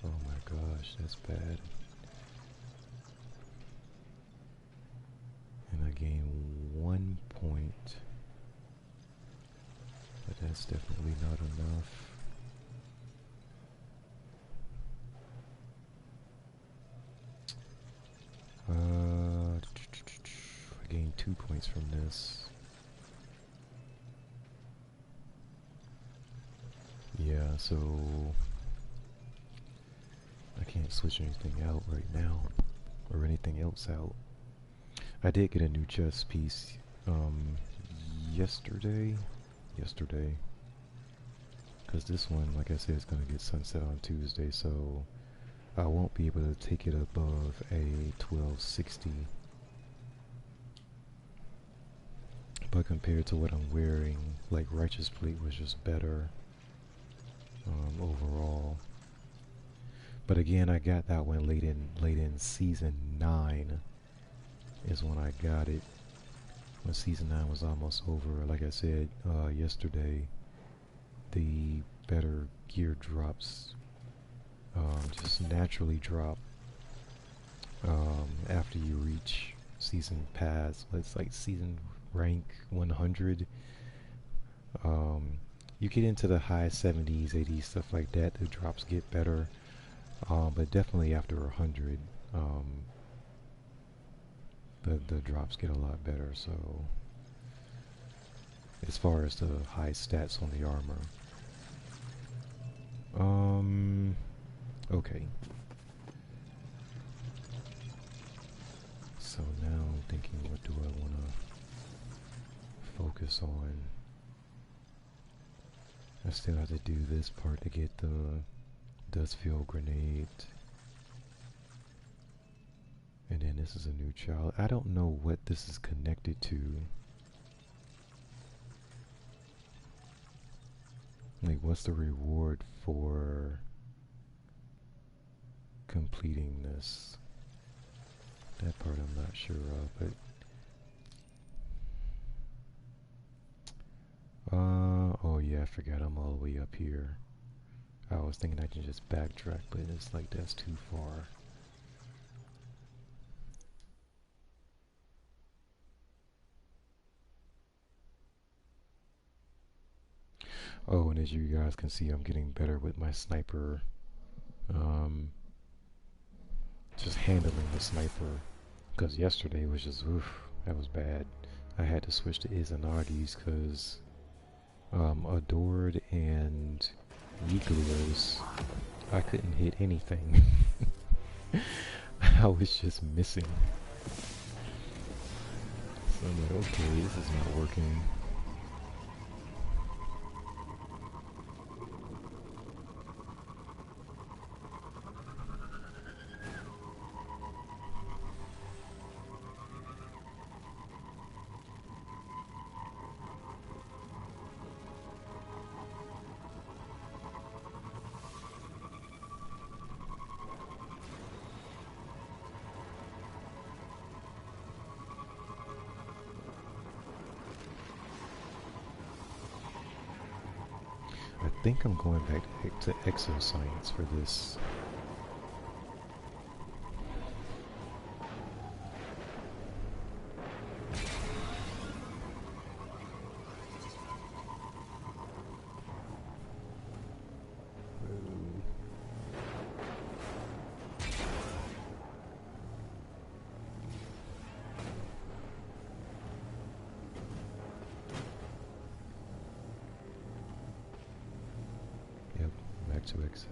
Oh my gosh, that's bad. And I gain 1 point. But that's definitely not enough. I gained 2 points from this. Yeah, so I can't switch anything out right now, or anything else out. I did get a new chest piece yesterday, because this one, like I said, is going to get sunset on Tuesday, so I won't be able to take it above a 1260. But compared to what I'm wearing, like Righteous Plate was just better overall. But again, I got that one late in season 9 is when I got it. When season 9 was almost over. Like I said yesterday, the better gear drops just naturally drop after you reach season pass. It's like season rank 100. You get into the high 70s, 80s, stuff like that, the drops get better. But definitely after 100, the drops get a lot better. So as far as the high stats on the armor. Okay. So now I'm thinking, what do I want to focus on? I still have to do this part to get the dust field grenade. And then this is a new child. I don't know what this is connected to. Like, what's the reward for completing this? That part I'm not sure of, but oh yeah, I forgot I'm all the way up here. I was thinking I can just backtrack, but it's like that's too far. Oh, and as you guys can see, I'm getting better with my sniper. Just handling the sniper. Because yesterday was just, oof, that was bad. I had to switch to Izanagi's because Adored and Weaklios, I couldn't hit anything. I was just missing. So I'm like, okay, this is not working. I think I'm going back to exoscience for this. Yep, back to exo.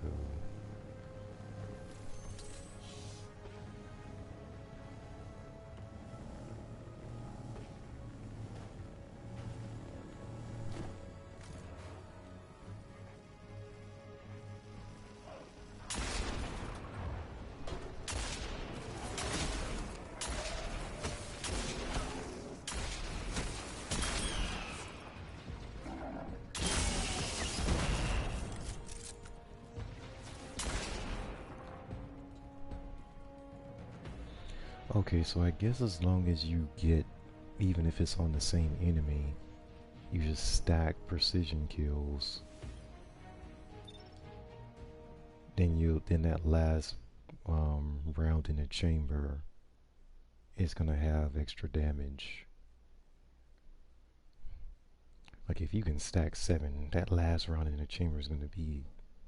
Okay, so I guess as long as you get, even if it's on the same enemy, you just stack precision kills. Then that last round in the chamber is gonna have extra damage. Like if you can stack 7, that last round in the chamber is gonna be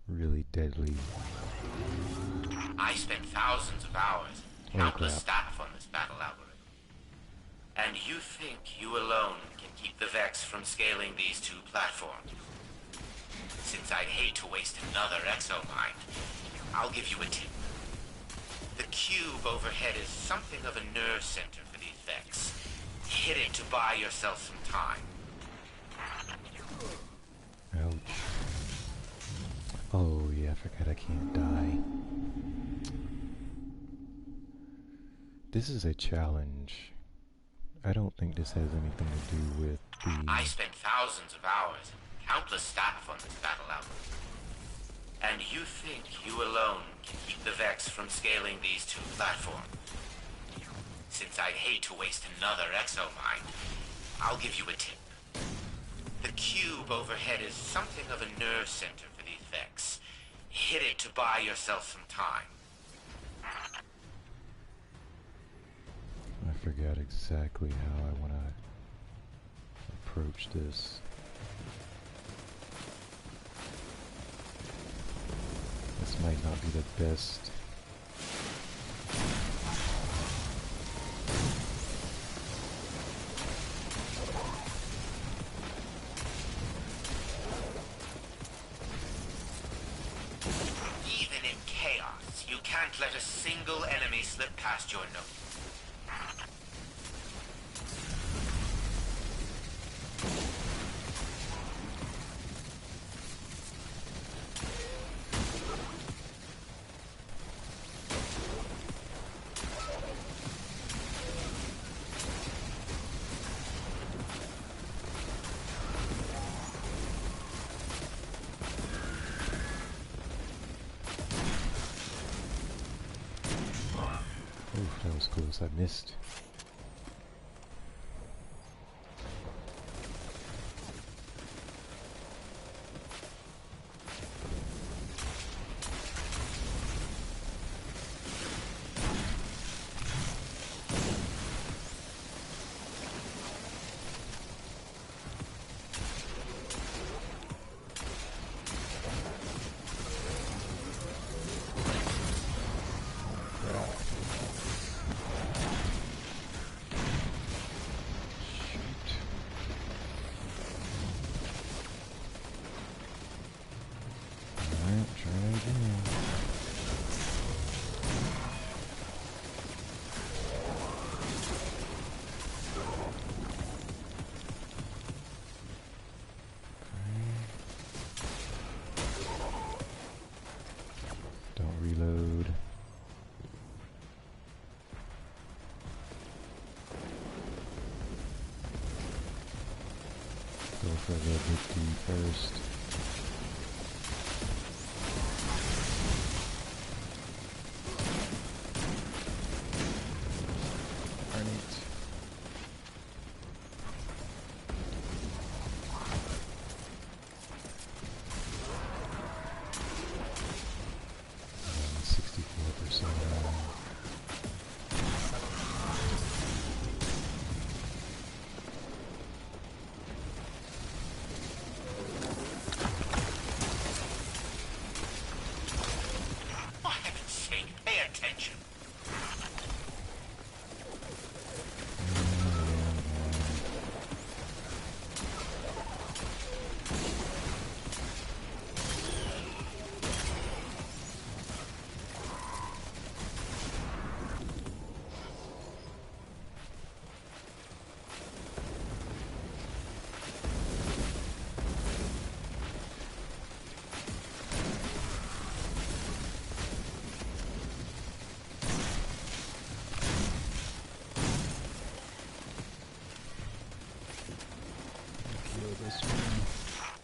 really deadly. I spent thousands of hours, countless staff on this battle algorithm. And you think you alone can keep the Vex from scaling these 2 platforms? Since I'd hate to waste another exomind, I'll give you a tip. The cube overhead is something of a nerve center for these Vex. Hit it to buy yourself some time. Ouch. Oh yeah, I forgot I can't die. This is a challenge. I don't think this has anything to do with the... I spent thousands of hours, countless staff on this battle algorithm. And you think you alone can keep the Vex from scaling these 2 platforms? Since I'd hate to waste another exomind, I'll give you a tip. The cube overhead is something of a nerve center for these Vex. Hit it to buy yourself some time. I forgot exactly how I want to approach this. This might not be the best. haven't let a single enemy slip past your note. That was close. I missed. Reload. Go for the big D first. Darn it.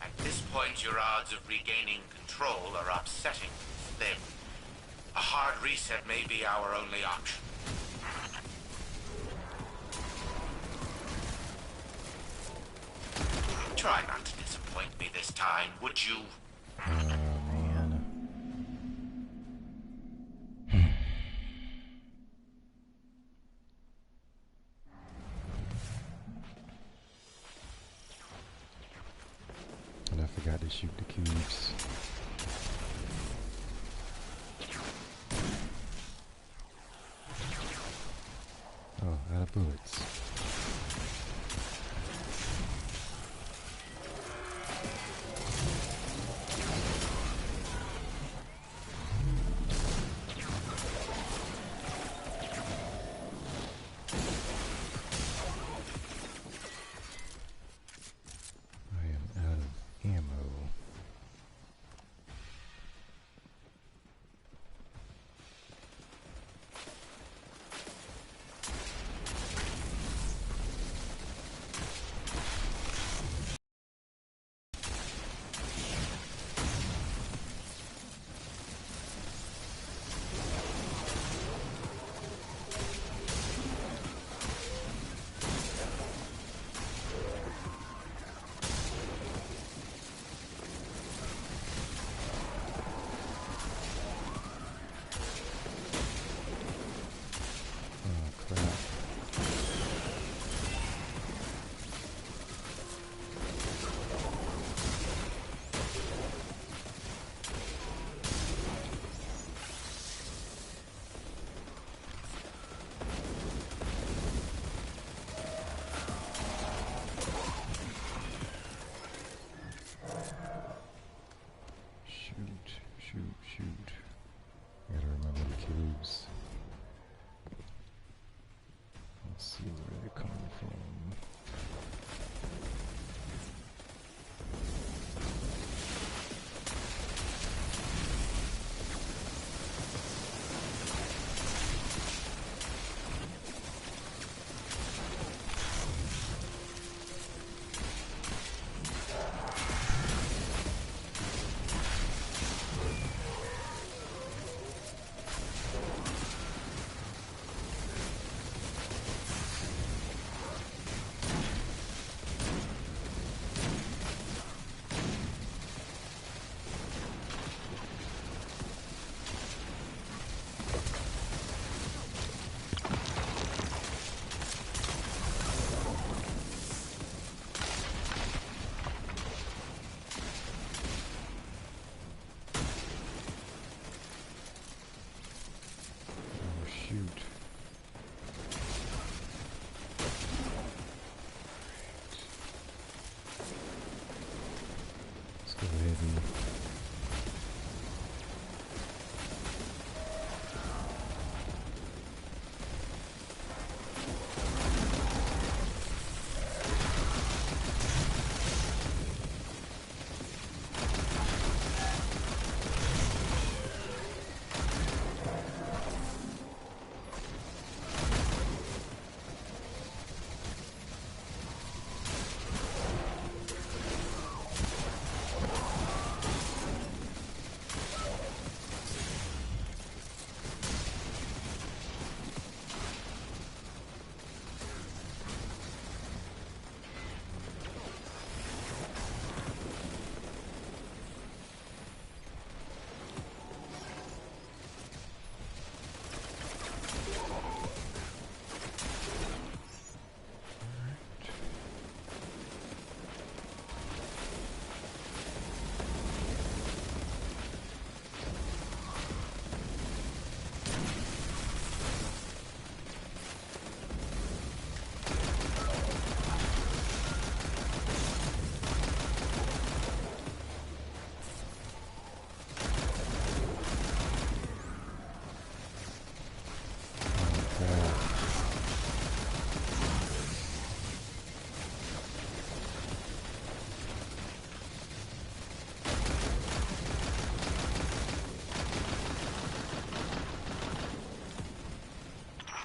At this point, your odds of regaining control are upsetting thin. A hard reset may be our only option. Try not to disappoint me this time, would you? Oh, man. And I forgot to shoot the cubes. Oh, out of bullets. I am out of ammo. Go ahead and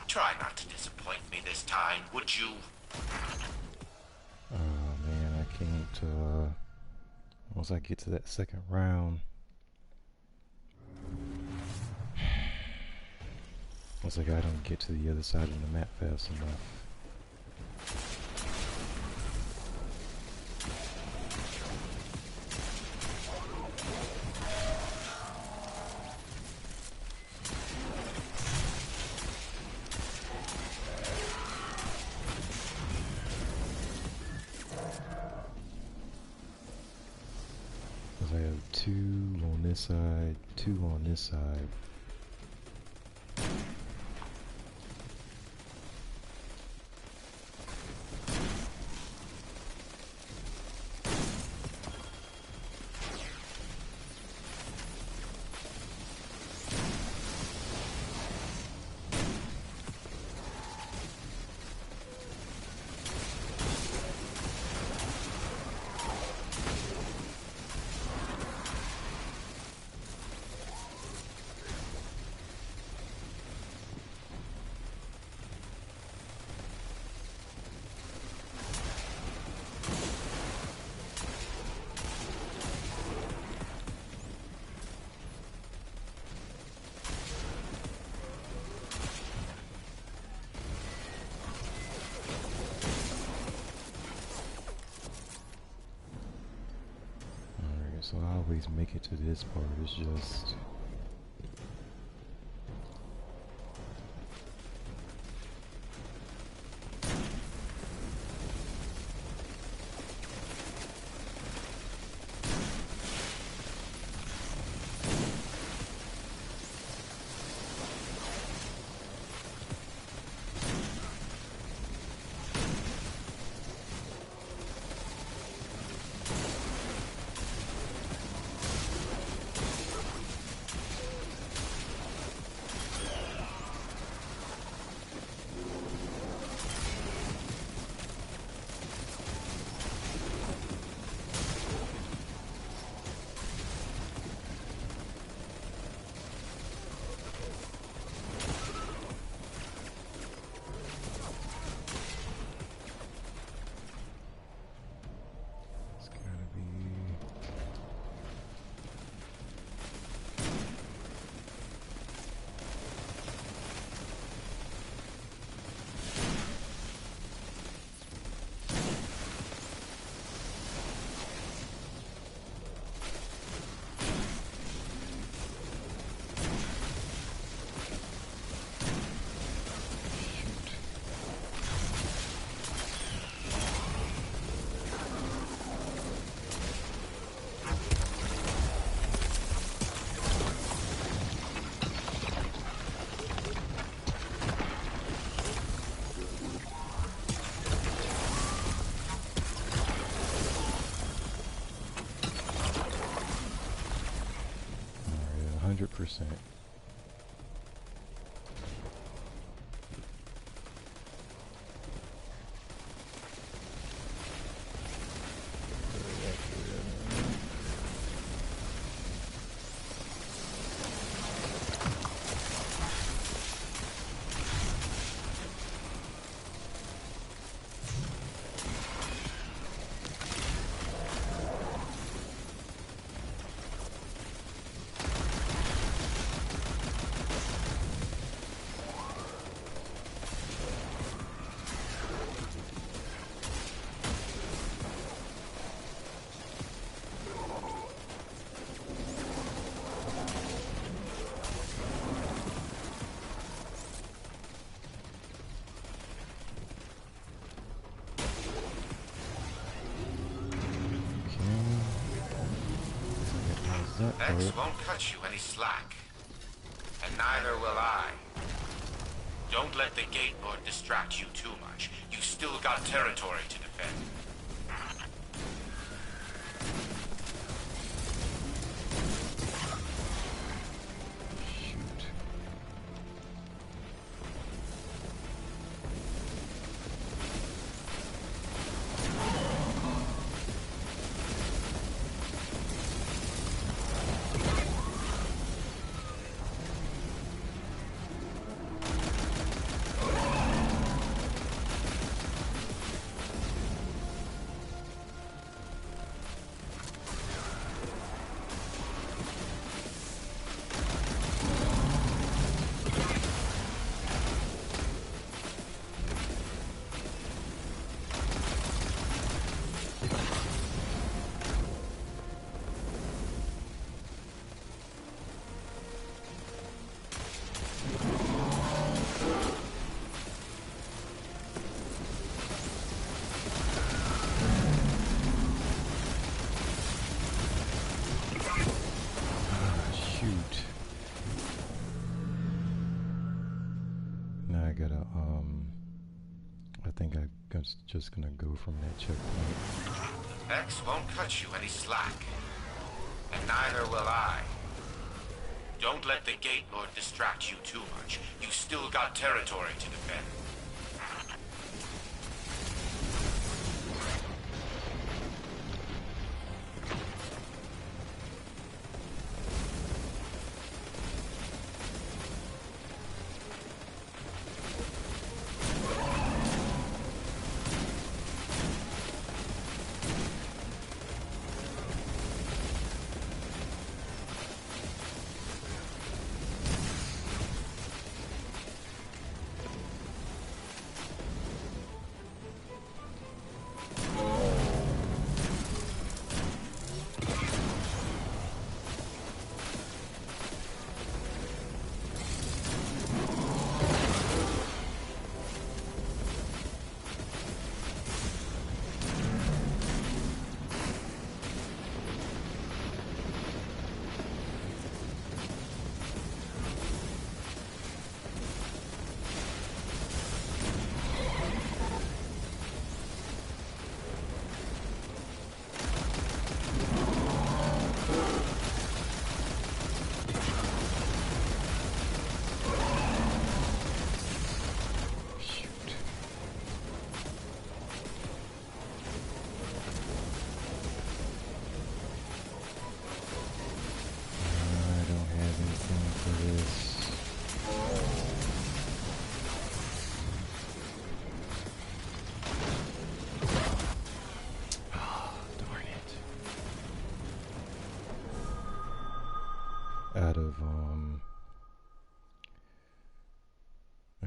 Try not to disappoint me this time, would you? oh man, I can't once I get to that second round, looks like I don't get to the other side of the map fast enough. Because I have 2 on this side, 2 on this side. So I always make it to this part, it's just... 100%. X won't cut you any slack, and neither will I. Don't let the gateboard distract you too much. You still got territory to defend. I think I'm just gonna go from that checkpoint. X won't cut you any slack, and neither will I. Don't let the gateboard distract you too much. You still got territory to defend.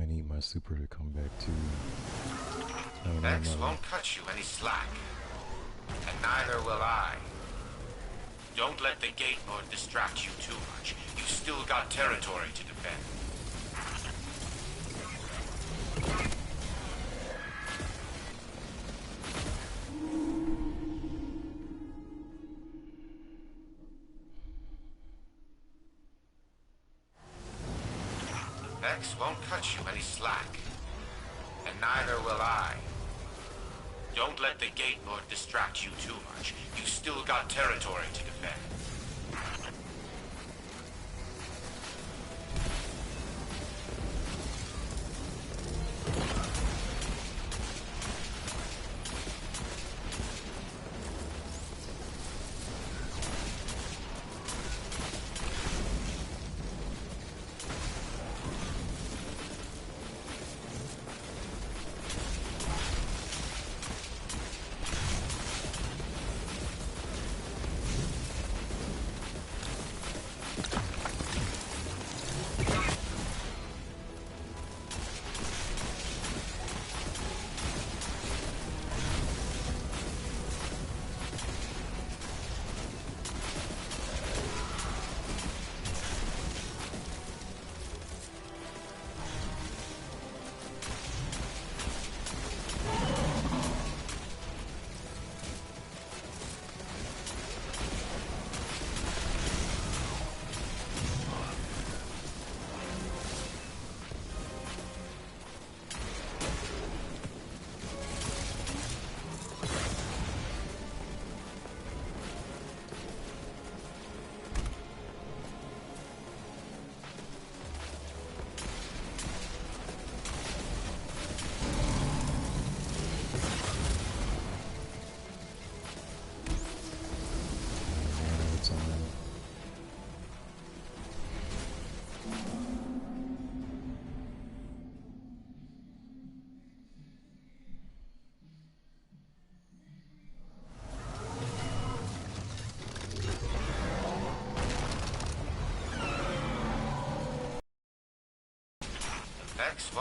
I need my super to come back too. X won't cut you any slack, and neither will I. Don't let the gateboard distract you too much. You still got territory to defend. X won't cut you any slack, and neither will I. Don't let the gateboard distract you too much. You still got territory to defend.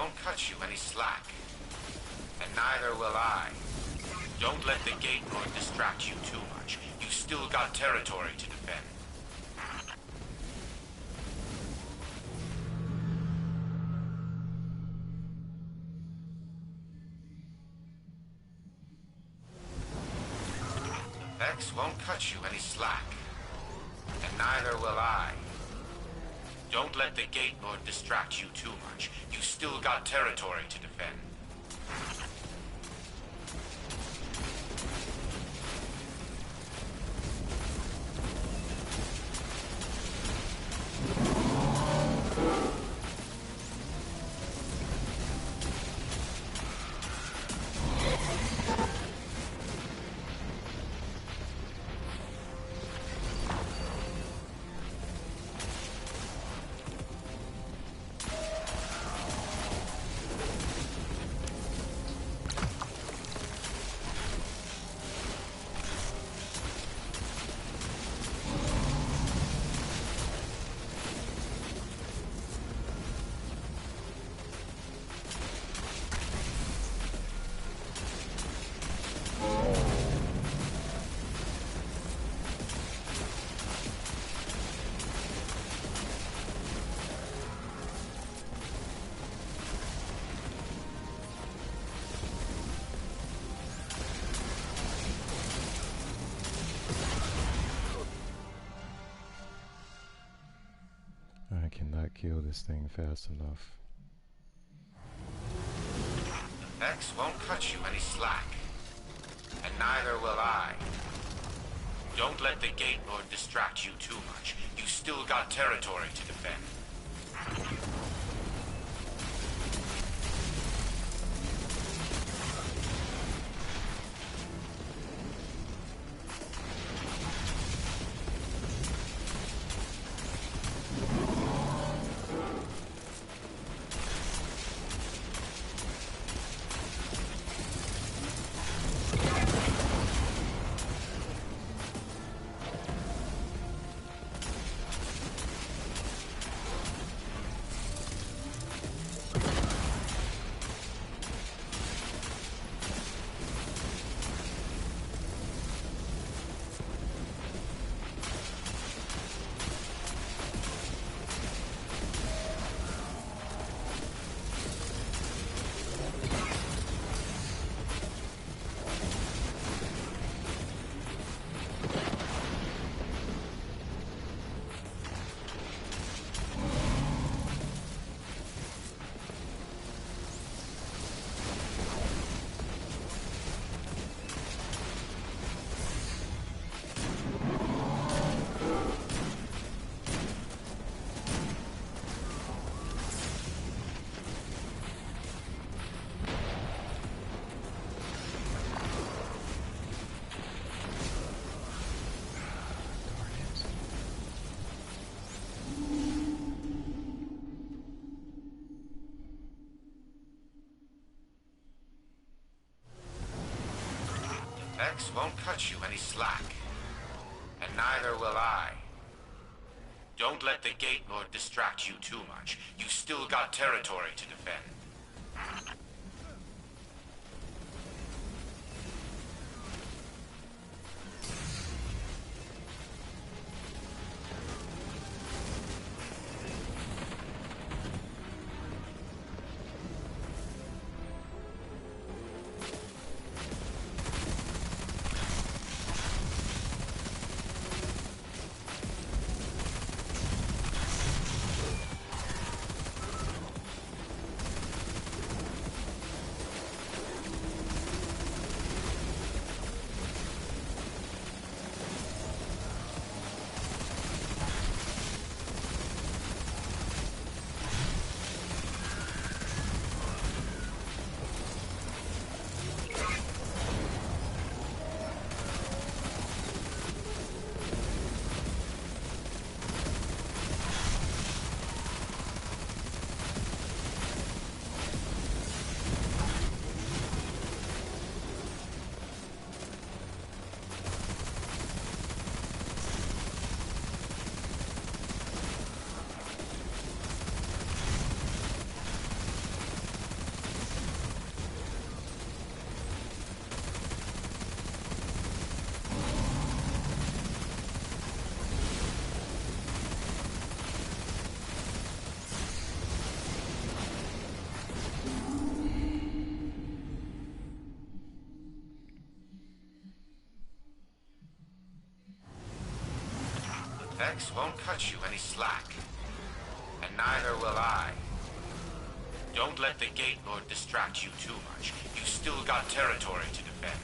won't cut you any slack, and neither will I. Don't let the gate lord distract you too much. You still got territory to defend. Vex won't cut you any slack, and neither will I. Don't let the gate lord distract you too much. You still got territory to defend. I cannot kill this thing fast enough. Vex won't cut you any slack, and neither will I. Don't let the gate lord distract you too much. You still got territory to defend. Vex won't cut you any slack, and neither will I. Don't let the gate lord distract you too much. You still got territory to defend. Vex won't cut you any slack. And neither will I. Don't let the Gate Lord distract you too much. You still got territory to defend.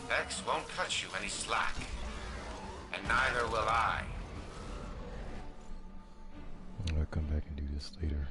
Vex won't cut you any slack. And neither will I. I'll come back and do this later.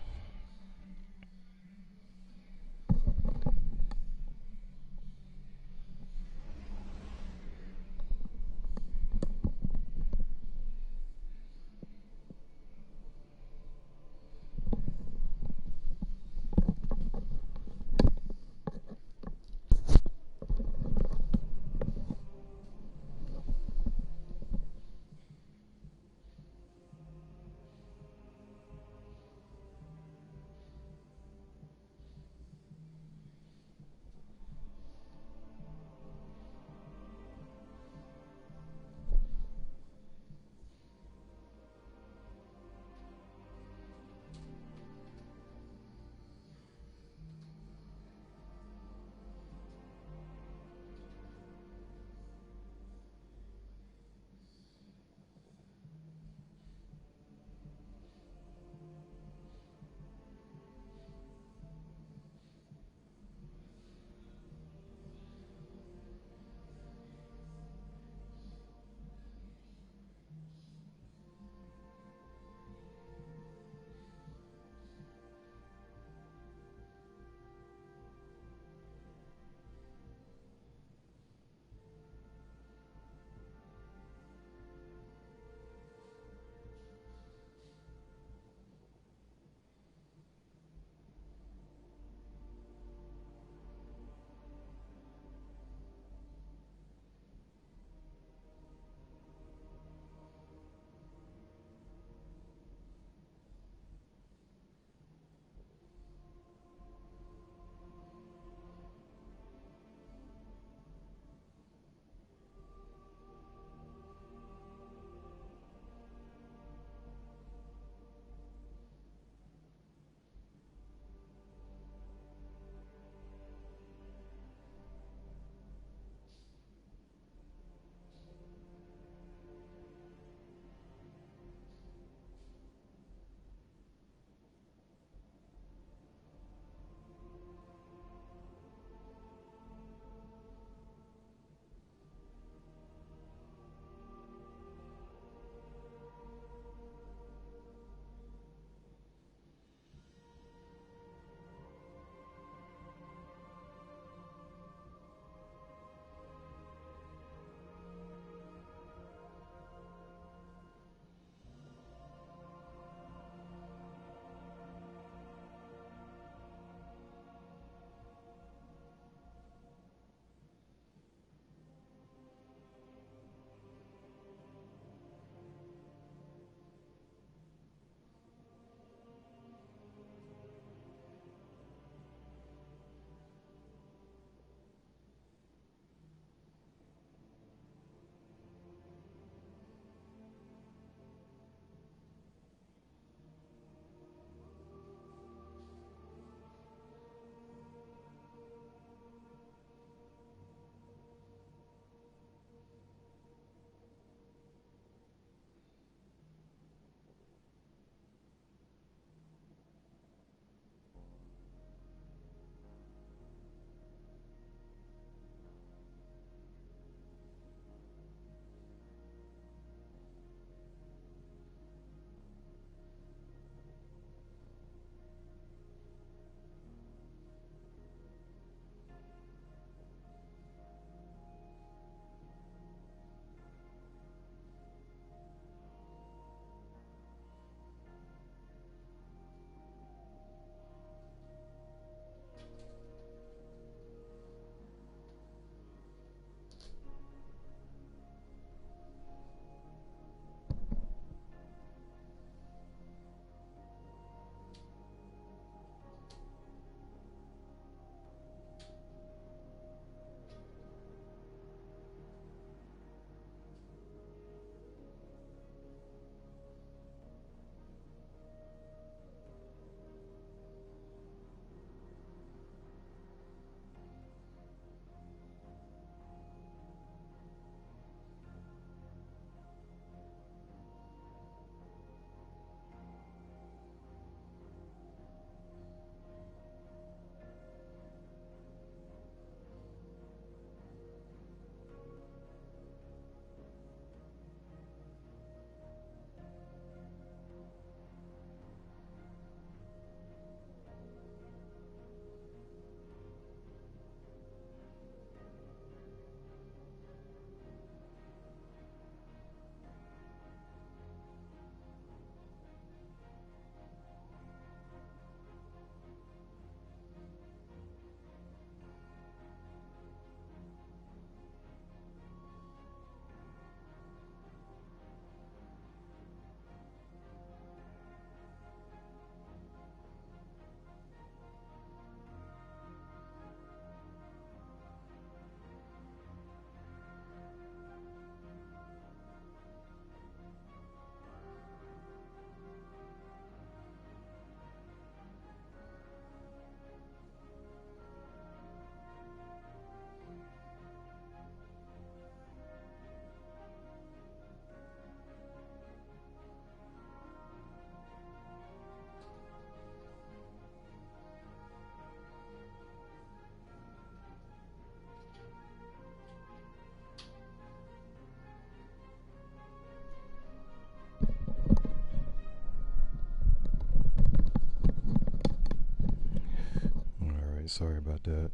Alright, sorry about that.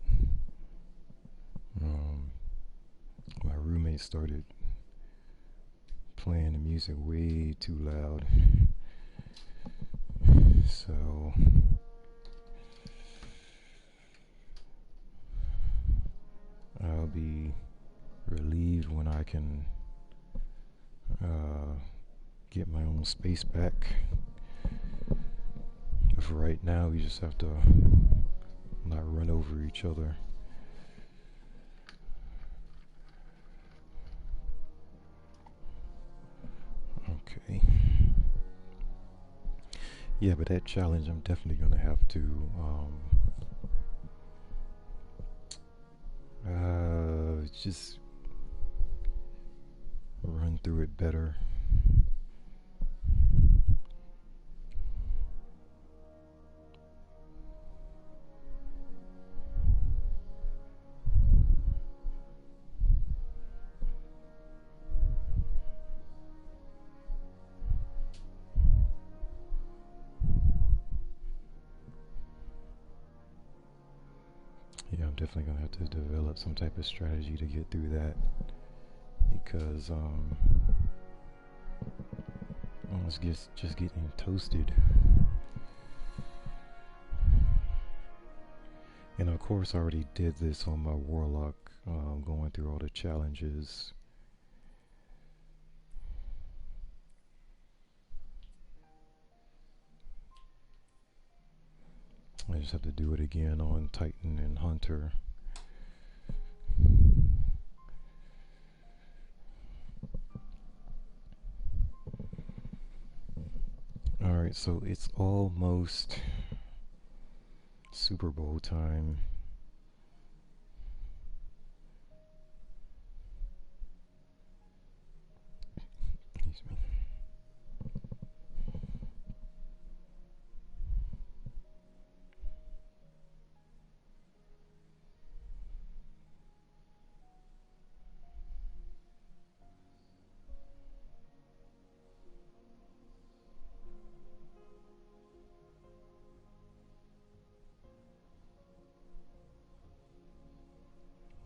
Um, my roommate started playing the music way too loud. So I'll be relieved when I can get my own space back. For right now, we just have to not run over each other. Okay. Yeah, but that challenge, I'm definitely gonna have to just run through it better. Yeah, I'm definitely gonna have to develop some type of strategy to get through that, because I was just getting toasted. And of course, I already did this on my warlock, going through all the challenges. I just have to do it again on Titan and Hunter. Alright, so it's almost Super Bowl time. Excuse me.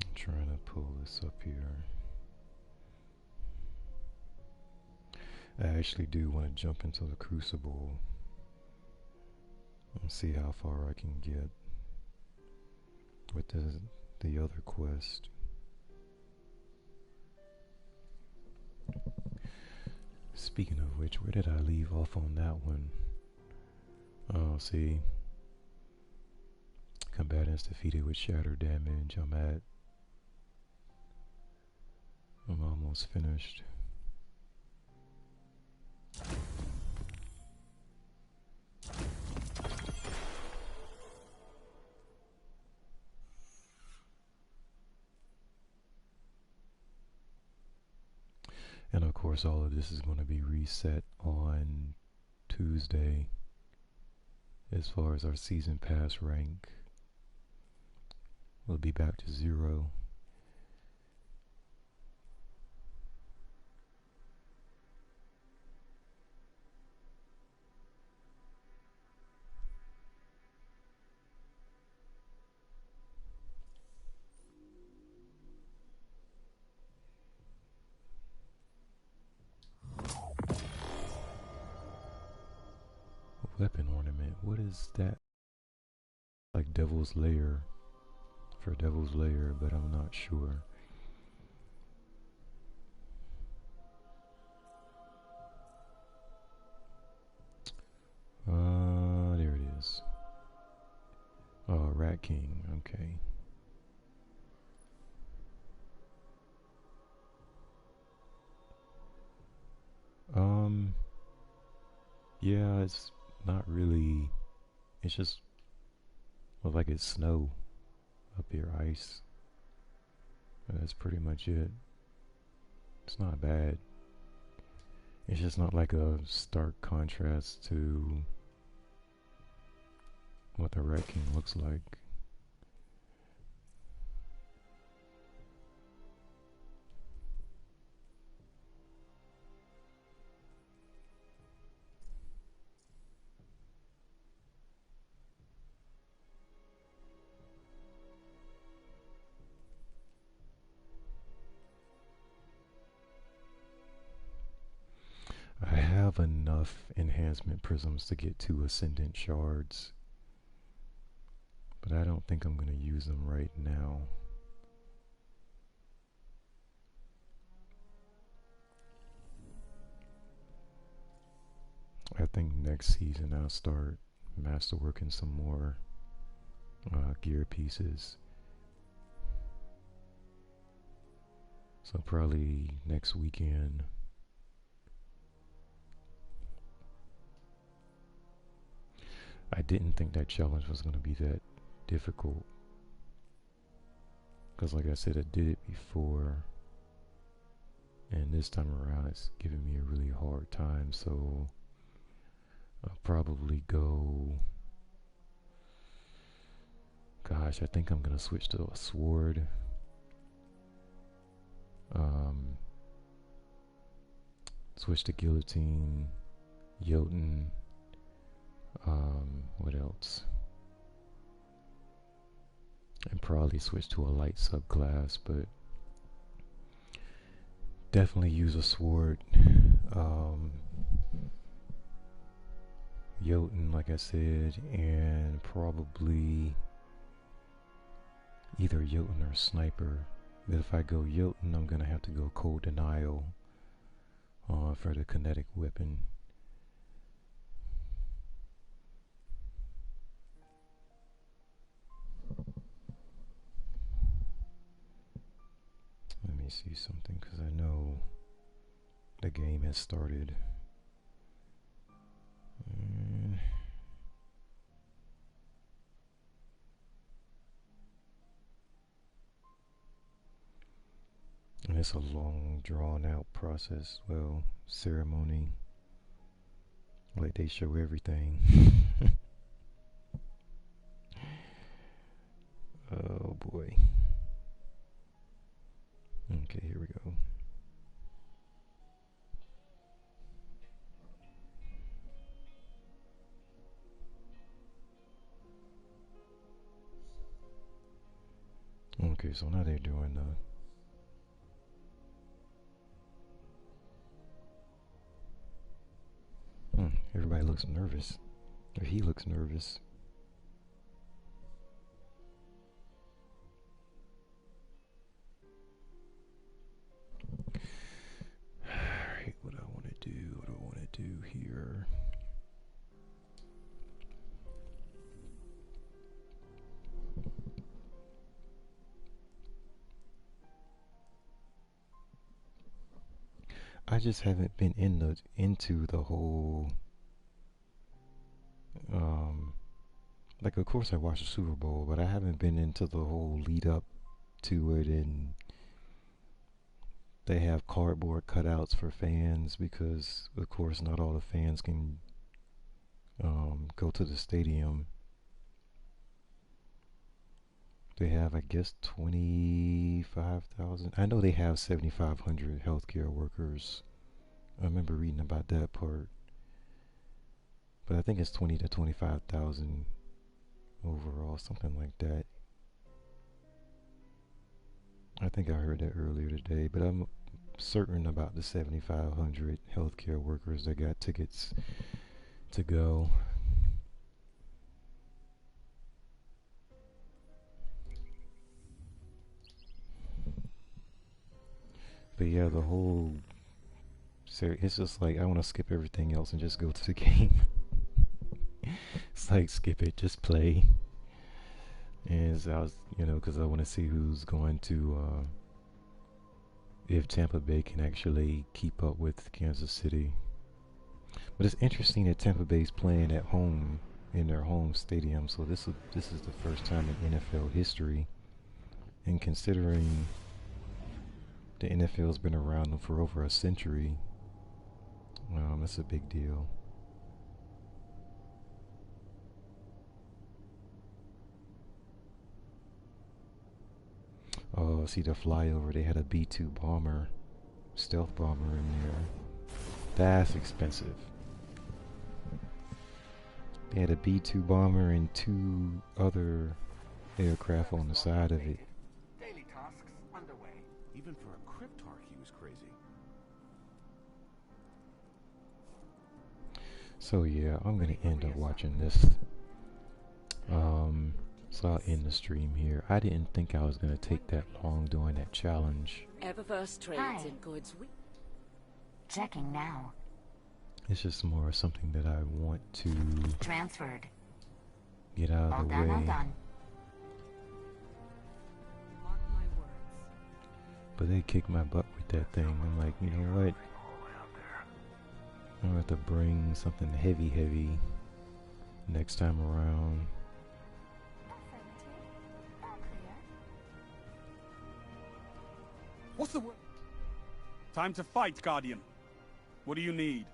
I'm trying to pull this up here. I actually do want to jump into the Crucible and see how far I can get with the other quest. Speaking of which, where did I leave off on that one? Oh, see. Combatants defeated with shatter damage. I'm almost finished. And of course, all of this is going to be reset on Tuesday as far as our season pass rank. We'll be back to 0. Weapon ornament, what is that? Like Devil's Lair, for Devil's Lair, but I'm not sure. There it is. Oh, Rat King, okay. Yeah, it's not really, it's just, well, like it's snow up here, ice. That's pretty much it. It's not bad. It's just not like a stark contrast to what the Rat King looks like. have enough enhancement prisms to get 2 ascendant shards, but I don't think I'm going to use them right now. I think next season I'll start masterworking some more gear pieces. So probably next weekend. I didn't think that challenge was going to be that difficult, because like I said, I did it before, and this time around it's giving me a really hard time, so I'll probably go, gosh, I think I'm going to switch to a sword. Switch to guillotine, Jotun, what else? And probably switch to a light subclass, but definitely use a sword. Jotun, like I said, and probably either Jotun or sniper. But if I go Jotun, I'm gonna have to go cold denial for the kinetic weapon. Let me see something, because I know the game has started. And it's a long, drawn-out process. Well, ceremony. Like they show everything. Oh boy. Okay, here we go. Okay, so now they're doing the everybody looks nervous. Or he looks nervous. Alright, what do I want to do? What do I want to do here? I just haven't been into the whole like, of course I watched the Super Bowl, but I haven't been into the whole lead up to it, and they have cardboard cutouts for fans because of course not all the fans can go to the stadium. They have, I guess, 25,000. I know they have 7,500 healthcare workers. I remember reading about that part. But I think it's 20 to 25,000 overall, something like that. I think I heard that earlier today, but I'm certain about the 7,500 healthcare workers that got tickets to go. But yeah, the whole series, it's just like I want to skip everything else and just go to the game. It's like, skip it, just play. And I was, because I want to see who's going to, if Tampa Bay can actually keep up with Kansas City. But it's interesting that Tampa Bay's playing at home in their home stadium, so this is the first time in NFL history. And considering the NFL's been around for over a century, that's a big deal. Oh, see the flyover, they had a B-2 bomber, stealth bomber in there. That's expensive. They had a B-2 bomber and 2 other aircraft on the side of it. Daily tasks underway. Even for a cryptarch, he was crazy. So yeah, I'm gonna end up watching this. So I'll end the stream here. I didn't think I was gonna take that long doing that challenge. Eververse trades in goods. Checking now. It's just more something that I want to Transferred. get out All of the done, all way. done. But they kicked my butt with that thing. I'm like, you know what? I'm gonna have to bring something heavy next time around. What's the word? Time to fight, Guardian. What do you need?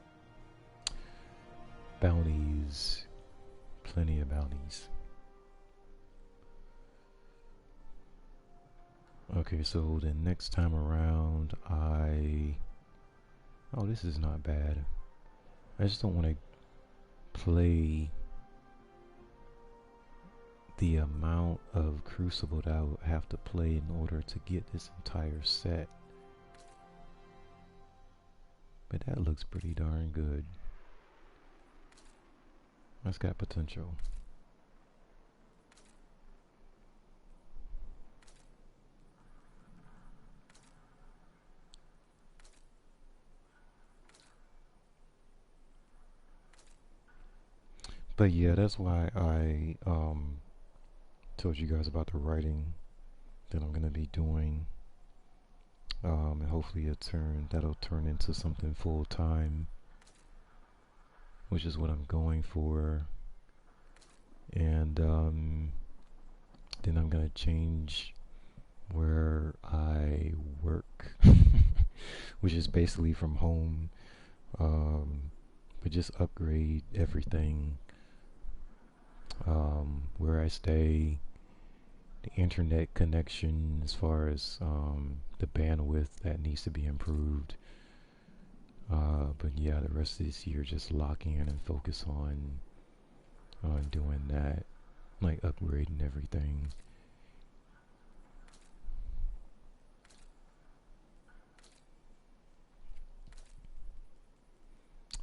Bounties. Plenty of bounties. Okay, so the next time around oh, this is not bad. I just don't want to play the amount of Crucible that I would have to play in order to get this entire set. But that looks pretty darn good. That's got potential. But yeah, that's why I told you guys about the writing that I'm gonna be doing, and hopefully that'll turn into something full time, which is what I'm going for. And then I'm gonna change where I work, which is basically from home, but just upgrade everything. Where I stay, the internet connection, as far as the bandwidth that needs to be improved. But yeah, the rest of this year just lock in and focus on doing that, like upgrading everything.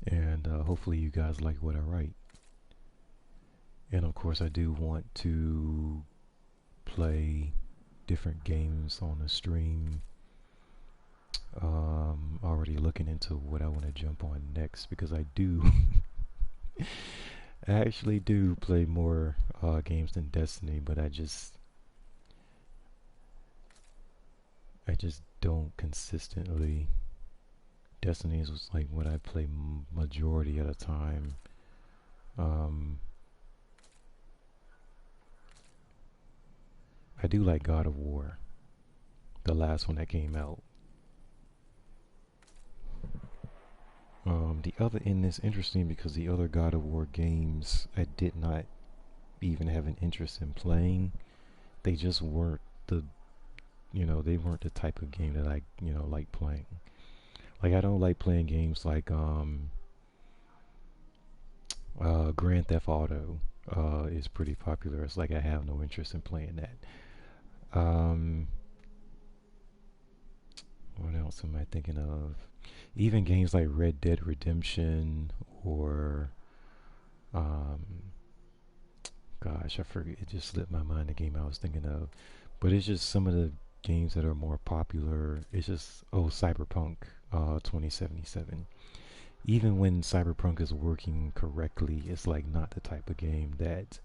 And hopefully you guys like what I write. And of course I do want to play different games on the stream. Already looking into what I want to jump on next, because I do I actually do play more games than Destiny, but I just don't consistently. Destiny is like what I play majority of the time. I do like God of War, the last one that came out. It's interesting because the other God of War games I did not even have an interest in playing. They just weren't they weren't the type of game that I, like playing. Like, I don't like playing games like Grand Theft Auto is pretty popular. It's like I have no interest in playing that. What else am I thinking of? Even games like Red Dead Redemption or gosh, I forget, it just slipped my mind the game I was thinking of. But it's just some of the games that are more popular. It's just Cyberpunk 2077. Even when Cyberpunk is working correctly, it's like not the type of game that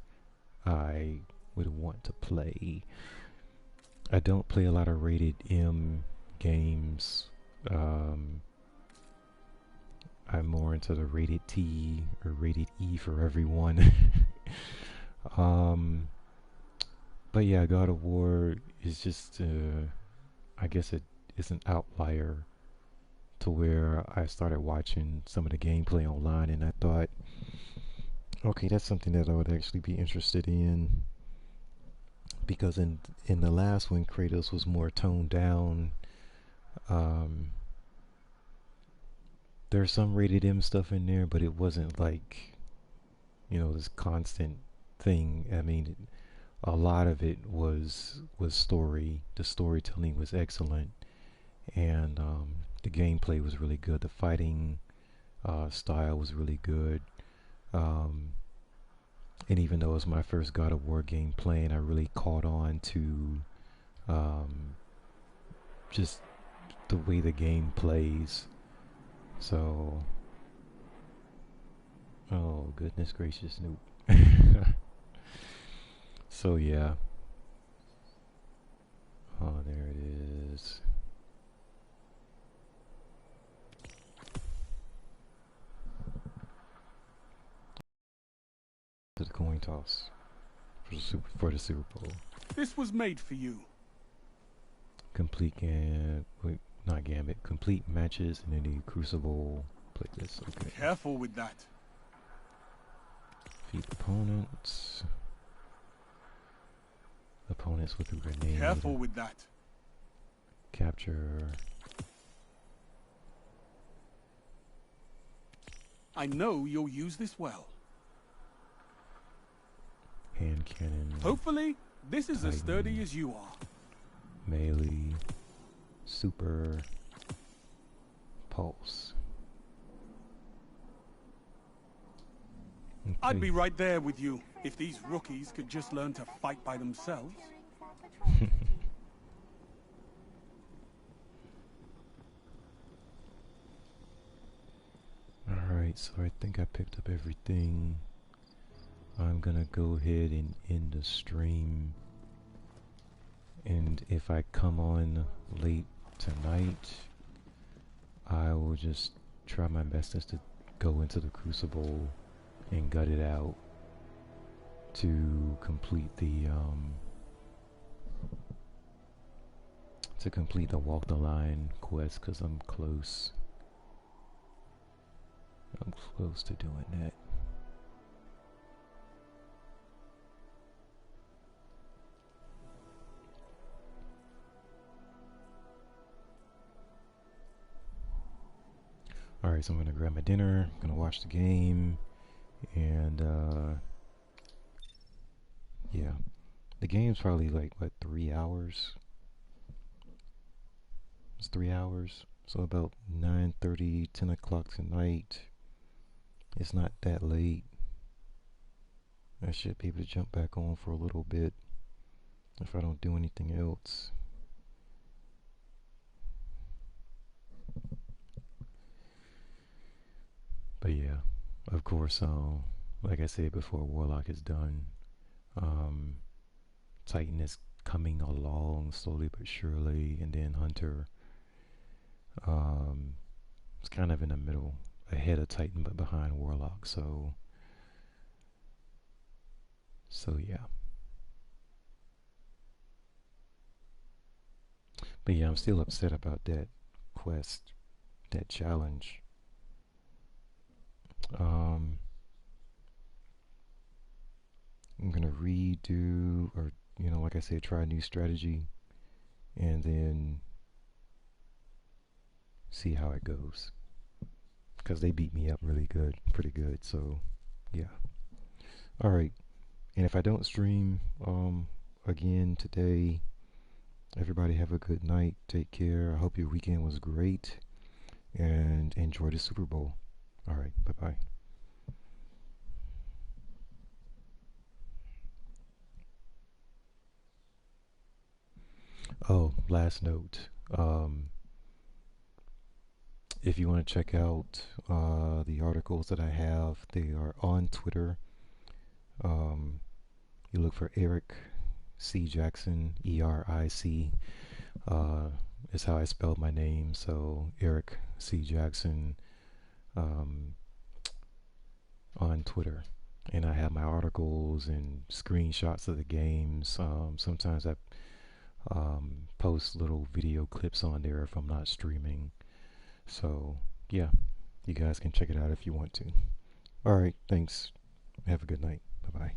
I would want to play. I don't play a lot of rated M games. I'm more into the rated T or rated E for everyone. But yeah, God of War is just, I guess it is an outlier to where I started watching some of the gameplay online, and I thought, okay, that's something that I would actually be interested in. Because in the last one, Kratos was more toned down. There's some rated M stuff in there, but it wasn't like, this constant thing. I mean, a lot of it was story. The storytelling was excellent, and the gameplay was really good. The fighting style was really good. Um, and even though it was my first God of War game playing, I really caught on to just the way the game plays. So, oh goodness gracious, Snoop. So yeah. Oh, there it is. To the coin toss for the Super Bowl. This was made for you. Complete not Gambit. Complete matches in any Crucible playlist. Okay. Careful with that. Defeat opponents. Opponents with a grenade. Careful with that. Capture. I know you'll use this well. Hand cannon. Hopefully, this is Titan, as sturdy as you are. Melee. Super. Pulse. Okay. I'd be right there with you if these rookies could just learn to fight by themselves. Alright, so I think I picked up everything. I'm gonna go ahead and end the stream. And if I come on late tonight, I will just try my bestest to go into the Crucible and gut it out to complete the Walk the Line quest, because I'm close. I'm close to doing that. Alright, so I'm gonna grab my dinner, gonna watch the game, and yeah. The game's probably like, what, 3 hours? It's 3 hours. So about 9:30, 10 o'clock tonight. It's not that late. I should be able to jump back on for a little bit if I don't do anything else. But yeah, of course, like I said before, Warlock is done. Titan is coming along slowly but surely, and then Hunter it's kind of in the middle, ahead of Titan but behind Warlock. So yeah. But yeah, I'm still upset about that quest, that challenge. I'm gonna redo, or like I said, try a new strategy, and then see how it goes. Because they beat me up really good, pretty good. So yeah. All right. And if I don't stream again today, everybody have a good night. Take care. I hope your weekend was great, and enjoy the Super Bowl. All right. Bye-bye. Oh, last note. If you want to check out the articles that I have, they are on Twitter. You look for Eric C. Jackson, ERIC. Is how I spelled my name. So Eric C. Jackson on Twitter. And I have my articles and screenshots of the games. Sometimes I post little video clips on there if I'm not streaming. So yeah, you guys can check it out if you want to. Alright, thanks. Have a good night. Bye-bye.